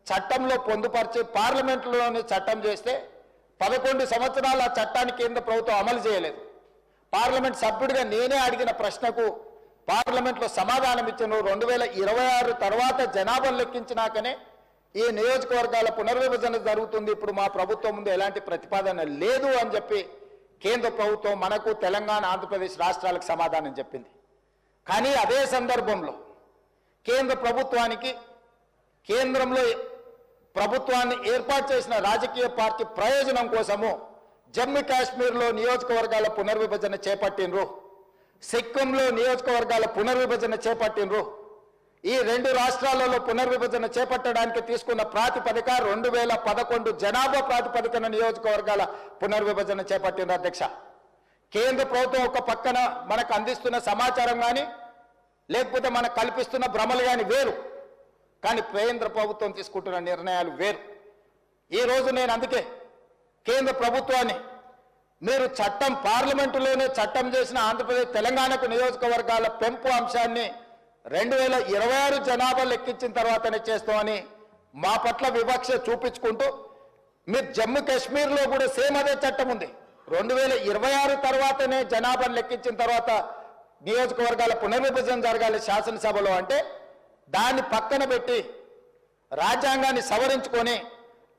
చట్టంలో పొందుపరిచి పార్లమెంటులోని చట్టం చేస్తే 11 సంవత్సరాల ఆ చట్టాన్ని కేంద్ర ప్రభుత్వం అమలు చేయలేదు. పార్లమెంట్ సభ్యుడిగా నేనే అడిగిన ప్రశ్నకు పార్లమెంట్లో సమాధానం ఇచ్చిన 2026 తర్వాత జనాభాను లెక్కించినాకనే ఈ నియోజకవర్గాల పునర్విభజన జరుగుతుంది, ఇప్పుడు మా ప్రభుత్వం ముందు ఎలాంటి ప్రతిపాదన లేదు అని చెప్పి కేంద్ర ప్రభుత్వం మనకు తెలంగాణ ఆంధ్రప్రదేశ్ రాష్ట్రాలకు సమాధానం చెప్పింది. కానీ అదే సందర్భంలో కేంద్ర ప్రభుత్వానికి కేంద్రంలో ప్రభుత్వాన్ని ఏర్పాటు చేసిన రాజకీయ పార్టీ ప్రయోజనం కోసము జమ్మూ కాశ్మీర్లో నియోజకవర్గాల పునర్విభజన చేపట్టినరు, సిక్కింలో నియోజకవర్గాల పునర్విభజన చేపట్టినరు. ఈ 2 రాష్ట్రాలలో పునర్విభజన చేపట్టడానికి తీసుకున్న ప్రాతిపదిక 2011 జనాభా ప్రాతిపదికన నియోజకవర్గాల పునర్విభజన చేపట్టిన అధ్యక్ష. కేంద్ర ప్రభుత్వం ఒక పక్కన మనకు అందిస్తున్న సమాచారం కానీ లేకపోతే మనకు కల్పిస్తున్న భ్రమలు కానీ వేరు, కానీ కేంద్ర ప్రభుత్వం తీసుకుంటున్న నిర్ణయాలు వేరు. ఈరోజు నేను అందుకే కేంద్ర ప్రభుత్వాన్ని మీరు చట్టం పార్లమెంటులోనే చట్టం చేసిన ఆంధ్రప్రదేశ్ తెలంగాణకు నియోజకవర్గాల పెంపు అంశాన్ని 2026 జనాభా లెక్కించిన తర్వాతనే చేస్తామని మా పట్ల వివక్ష చూపించుకుంటూ మీరు జమ్మూ కాశ్మీర్లో కూడా సేమ్ అదే చట్టం ఉంది. 2026 తర్వాతనే జనాభాను లెక్కించిన తర్వాత నియోజకవర్గాల పునర్విభజన జరగాలి శాసనసభలో అంటే దాన్ని పక్కన పెట్టి రాజ్యాంగాన్ని సవరించుకొని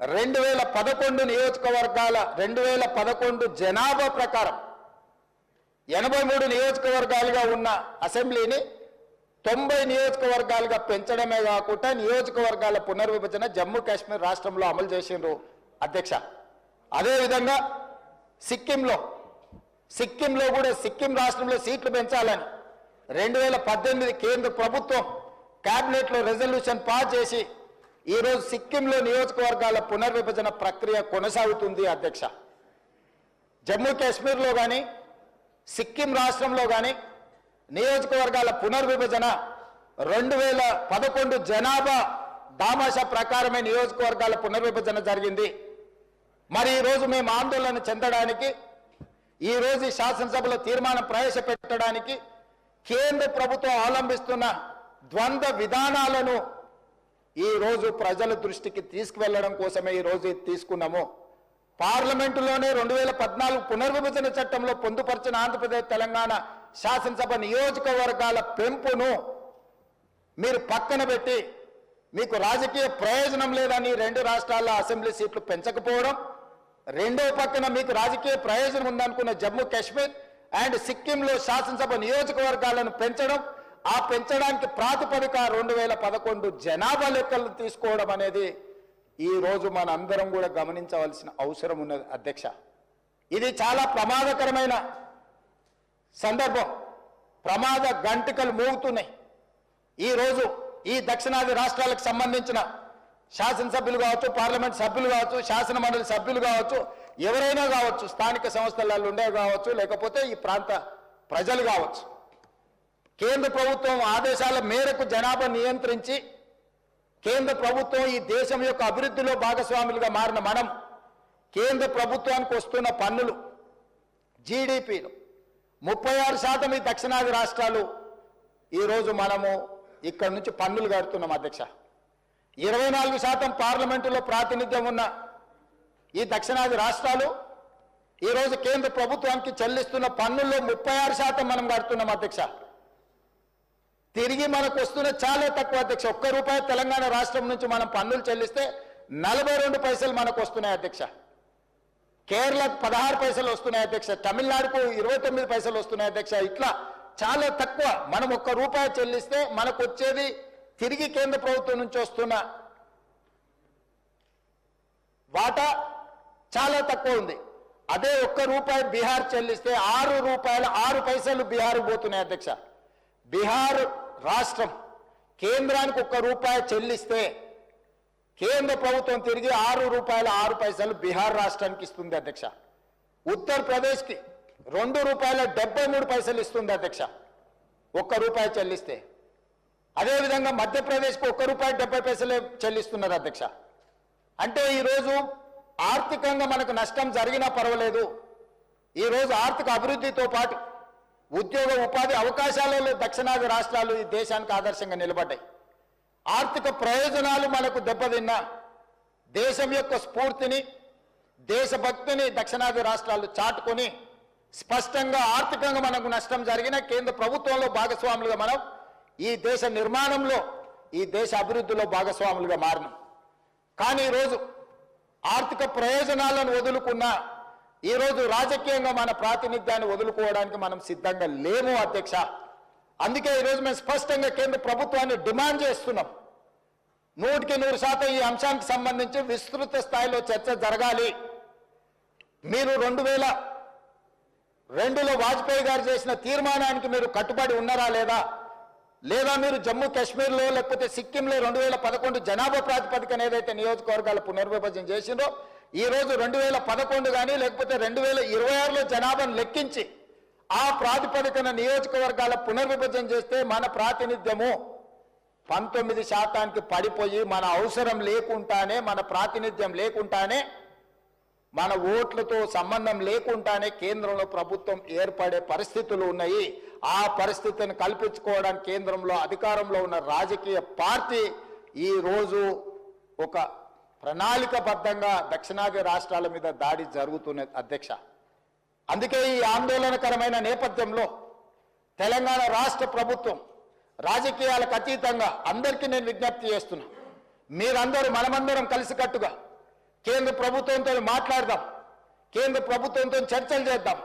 2011 నియోజకవర్గాల 2011 జనాభా ప్రకారం 83 నియోజకవర్గాలుగా ఉన్న అసెంబ్లీని 90 నియోజకవర్గాలుగా పెంచడమే కాకుండా నియోజకవర్గాల పునర్విభజన జమ్మూ కాశ్మీర్ రాష్ట్రంలో అమలు చేసిండ్రు అధ్యక్ష. అదేవిధంగా సిక్కింలో కూడా సిక్కిం రాష్ట్రంలో సీట్లు పెంచాలని 2018 కేంద్ర ప్రభుత్వం క్యాబినెట్లో రెజల్యూషన్ పాస్ చేసి ఈరోజు సిక్కింలో నియోజకవర్గాల పునర్విభజన ప్రక్రియ కొనసాగుతుంది అధ్యక్ష. జమ్మూ కాశ్మీర్లో కానీ సిక్కిం రాష్ట్రంలో కానీ నియోజకవర్గాల పునర్విభజన 2011 జనాభా దామాషా ప్రకారమే నియోజకవర్గాల పునర్విభజన జరిగింది. మరి ఈరోజు మేము ఆందోళన చెందడానికి, ఈరోజు ఈ శాసనసభలో తీర్మానం ప్రవేశపెట్టడానికి కేంద్ర ప్రభుత్వం అవలంబిస్తున్న ద్వంద్వ విధానాలను ఈరోజు ప్రజల దృష్టికి తీసుకువెళ్లడం కోసమే ఈరోజు ఇది తీసుకున్నాము. పార్లమెంటులోనే 2014 పునర్విభజన చట్టంలో పొందుపరిచిన ఆంధ్రప్రదేశ్ తెలంగాణ శాసనసభ నియోజకవర్గాల పెంపును మీరు పక్కన పెట్టి మీకు రాజకీయ ప్రయోజనం లేదని 2 రాష్ట్రాల అసెంబ్లీ సీట్లు పెంచకపోవడం, రెండో పక్కన మీకు రాజకీయ ప్రయోజనం ఉందనుకున్న జమ్మూ కాశ్మీర్ అండ్ సిక్కింలో శాసనసభ నియోజకవర్గాలను పెంచడం, ఆ పెంచడానికి ప్రాతిపదిక 2011 జనాభా లెక్కలు తీసుకోవడం అనేది ఈ రోజు మన అందరం కూడా గమనించవలసిన అవసరం ఉన్నది అధ్యక్ష. ఇది చాలా ప్రమాదకరమైన సందర్భం. ప్రమాద గంటికలు మోగుతున్నాయి. ఈరోజు ఈ దక్షిణాది రాష్ట్రాలకు సంబంధించిన శాసనసభ్యులు కావచ్చు, పార్లమెంట్ సభ్యులు కావచ్చు, శాసన మండలి సభ్యులు కావచ్చు, ఎవరైనా కావచ్చు, స్థానిక సంస్థలలో ఉండే కావచ్చు, లేకపోతే ఈ ప్రాంత ప్రజలు కావచ్చు, కేంద్ర ప్రభుత్వం ఆదేశాల మేరకు జనాభా నియంత్రించి కేంద్ర ప్రభుత్వం ఈ దేశం యొక్క అభివృద్ధిలో భాగస్వాములుగా మారిన మనం కేంద్ర ప్రభుత్వానికి వస్తున్న పన్నులు జీడిపిలో 36% ఈ దక్షిణాది రాష్ట్రాలు ఈరోజు మనము ఇక్కడ నుంచి పన్నులు కడుతున్నాం అధ్యక్ష. 24% పార్లమెంటులో ప్రాతినిధ్యం ఉన్న ఈ దక్షిణాది రాష్ట్రాలు ఈరోజు కేంద్ర ప్రభుత్వానికి చెల్లిస్తున్న పన్నుల్లో 36% మనం కడుతున్నాం అధ్యక్ష. తిరిగి మనకు వస్తున్న చాలా తక్కువ అధ్యక్ష. ₹1 తెలంగాణ రాష్ట్రం నుంచి మనం పన్నులు చెల్లిస్తే 42 పైసలు మనకు వస్తున్నాయి అధ్యక్ష. కేరళకు 16 పైసలు వస్తున్నాయి అధ్యక్ష. తమిళనాడుకు 29 పైసలు వస్తున్నాయి అధ్యక్ష. ఇట్లా చాలా తక్కువ. మనం ₹1 చెల్లిస్తే మనకు వచ్చేది తిరిగి కేంద్ర ప్రభుత్వం నుంచి వస్తున్న వాటా చాలా తక్కువ ఉంది. అదే ₹1 బీహార్ చెల్లిస్తే ₹6 బీహార్ పోతున్నాయి అధ్యక్ష. బీహార్ రాష్ట్రం కేంద్రానికి ₹1 చెల్లిస్తే కేంద్ర ప్రభుత్వం తిరిగి ₹6.06 బీహార్ రాష్ట్రానికి ఇస్తుంది అధ్యక్ష. ఉత్తరప్రదేశ్కి ₹2.73 ఇస్తుంది అధ్యక్ష, ₹1 చెల్లిస్తే. అదేవిధంగా మధ్యప్రదేశ్కి ₹1.70 చెల్లిస్తున్నారు అధ్యక్ష. అంటే ఈరోజు ఆర్థికంగా మనకు నష్టం జరిగినా పర్వాలేదు, ఈరోజు ఆర్థిక అభివృద్ధితో పాటు ఉద్యోగ ఉపాధి అవకాశాలలో దక్షిణాది రాష్ట్రాలు ఈ దేశానికి ఆదర్శంగా నిలబడ్డాయి. ఆర్థిక ప్రయోజనాలు మనకు దెబ్బతిన్నా దేశం యొక్క స్ఫూర్తిని, దేశభక్తిని దక్షిణాది రాష్ట్రాలు చాటుకొని స్పష్టంగా ఆర్థికంగా మనకు నష్టం జరిగిన కేంద్ర ప్రభుత్వంలో భాగస్వాములుగా మనం ఈ దేశ నిర్మాణంలో, ఈ దేశ అభివృద్ధిలో భాగస్వాములుగా మారినాం. కానీ ఈరోజు ఆర్థిక ప్రయోజనాలను వదులుకున్నా ఈరోజు రాజకీయంగా మన ప్రాతినిధ్యాన్ని వదులుకోవడానికి మనం సిద్ధంగా లేము అధ్యక్ష. అందుకే ఈరోజు మేము స్పష్టంగా కేంద్ర ప్రభుత్వాన్ని డిమాండ్ చేస్తున్నాం. 100% ఈ అంశానికి సంబంధించి విస్తృత స్థాయిలో చర్చ జరగాలి. మీరు 2002లో వాజ్పేయి గారు చేసిన తీర్మానానికి మీరు కట్టుబడి ఉన్నారా లేదా, లేదా మీరు జమ్మూ కాశ్మీర్లో లేకపోతే సిక్కింలో 2011 జనాభా ప్రాతిపదికన ఏదైతే నియోజకవర్గాల పునర్విభజన చేసిందో ఈ రోజు 2011 కానీ లేకపోతే 2026లో జనాభాను లెక్కించి ఆ ప్రాతిపదికన నియోజకవర్గాల పునర్విభజన చేస్తే మన ప్రాతినిధ్యము 19% పడిపోయి మన అవసరం లేకుండానే, మన ప్రాతినిధ్యం లేకుండానే, మన ఓట్లతో సంబంధం లేకుండానే కేంద్రంలో ప్రభుత్వం ఏర్పడే పరిస్థితులు ఉన్నాయి. ఆ పరిస్థితిని కల్పించుకోవడానికి కేంద్రంలో అధికారంలో ఉన్న రాజకీయ పార్టీ ఈ రోజు ఒక ప్రణాళికబద్ధంగా దక్షిణాది రాష్ట్రాల మీద దాడి జరుగుతున్నది అధ్యక్ష. అందుకే ఈ ఆందోళనకరమైన నేపథ్యంలో తెలంగాణ రాష్ట్ర ప్రభుత్వం రాజకీయాలకు అతీతంగా అందరికీ నేను విజ్ఞప్తి చేస్తున్నా, మీరందరూ మనమందరం కలిసికట్టుగా కేంద్ర ప్రభుత్వంతో మాట్లాడదాం, కేంద్ర ప్రభుత్వంతో చర్చలు చేద్దాం.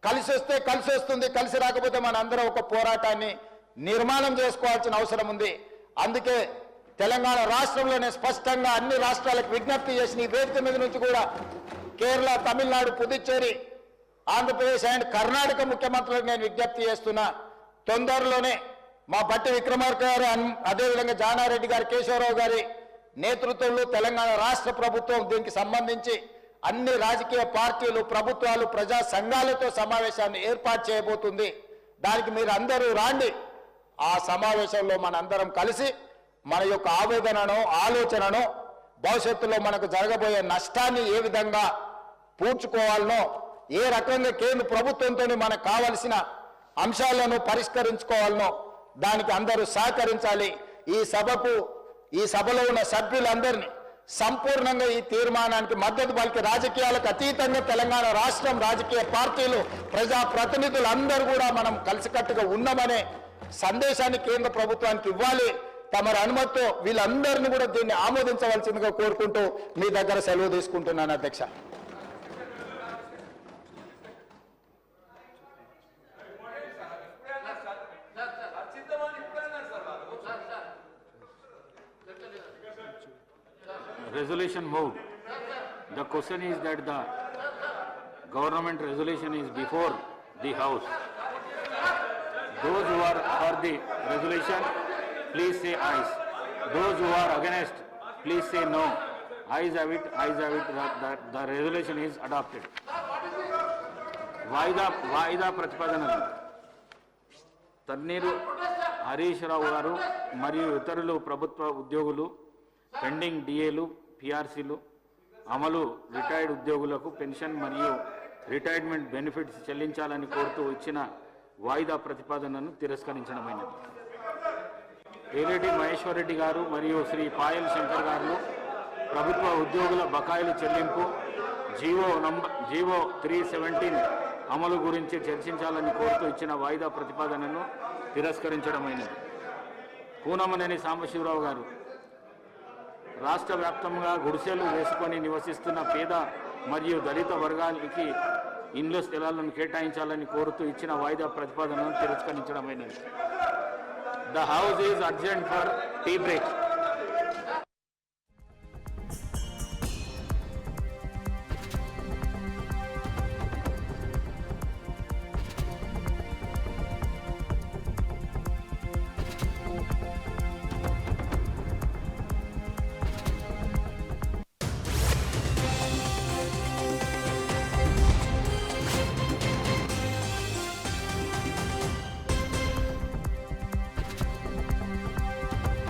కలిసి వస్తే కలిసి వస్తుంది, కలిసి రాకపోతే మన అందరం ఒక పోరాటాన్ని నిర్మాణం చేసుకోవాల్సిన అవసరం ఉంది. అందుకే తెలంగాణ రాష్ట్రంలోనే స్పష్టంగా అన్ని రాష్ట్రాలకు విజ్ఞప్తి చేసిన ఈ వేదిక మీద నుంచి కూడా కేరళ, తమిళనాడు, పుదుచ్చేరి, ఆంధ్రప్రదేశ్ అండ్ కర్ణాటక ముఖ్యమంత్రులకు నేను విజ్ఞప్తి చేస్తున్నా, తొందరలోనే మా బట్టి విక్రమార్క గారు, అదేవిధంగా జానారెడ్డి గారు, కేశవరావు గారి నేతృత్వంలో తెలంగాణ రాష్ట్ర ప్రభుత్వం దీనికి సంబంధించి అన్ని రాజకీయ పార్టీలు, ప్రభుత్వాలు, ప్రజా సంఘాలతో సమావేశాన్ని ఏర్పాటు చేయబోతుంది. దానికి మీరు అందరూ రాండి. ఆ సమావేశంలో మనందరం కలిసి మన యొక్క ఆవేదనను, ఆలోచనను, భవిష్యత్తులో మనకు జరగబోయే నష్టాన్ని ఏ విధంగా పూడ్చుకోవాలనో, ఏ రకంగా కేంద్ర ప్రభుత్వంతో మనకు కావలసిన అంశాలను పరిష్కరించుకోవాలనో దానికి అందరూ సహకరించాలి. ఈ సభలో ఉన్న సభ్యులందరినీ సంపూర్ణంగా ఈ తీర్మానానికి మద్దతు పలికి రాజకీయాలకు అతీతంగా తెలంగాణ రాష్ట్రం రాజకీయ పార్టీలు, ప్రజా ప్రతినిధులు అందరూ కూడా మనం కలిసికట్టుగా ఉన్నామనే సందేశాన్ని కేంద్ర ప్రభుత్వానికి ఇవ్వాలి. తమరి అనుమతితో వీళ్ళందరినీ కూడా దీన్ని ఆమోదించవలసిందిగా కోరుకుంటూ మీ దగ్గర సెలవు తీసుకుంటున్నాను అధ్యక్ష. Resolution moved. The question is that the government resolution is before the house. Those who are for the resolution, please say ayes. Those who are against, please say no. Ayes have it, the resolution is adopted. వాయిదా ప్రతిపాదనలు తన్నీరు హరీష్ రావు గారు మరియు ఇతరులు ప్రభుత్వ ఉద్యోగులు pending డిఏలు, పిఆర్సీలు అమలు, retired ఉద్యోగులకు పెన్షన్ మరియు రిటైర్మెంట్ బెనిఫిట్స్ చెల్లించాలని కోరుతూ ఇచ్చిన వాయిదా ప్రతిపాదనను తిరస్కరించడమైనది. ఏలేటి మహేశ్వర్ రెడ్డి గారు మరియు శ్రీ పాయల్ శంకర్ గారు ప్రభుత్వ ఉద్యోగుల బకాయిలు చెల్లింపు జీవో 317 అమలు గురించి చర్చించాలని కోరుతూ ఇచ్చిన వాయిదా ప్రతిపాదనను తిరస్కరించడమైనది. కూనమనేని సాంబశివరావు గారు రాష్ట్ర వ్యాప్తంగా గుడిసెలు వేసుకొని నివసిస్తున్న పేద మరియు దళిత వర్గాలకి ఇండ్ల స్థలాలను కేటాయించాలని కోరుతూ ఇచ్చిన వాయిదా ప్రతిపాదనను తిరస్కరించడమైనది. The house is adjourned for tea break.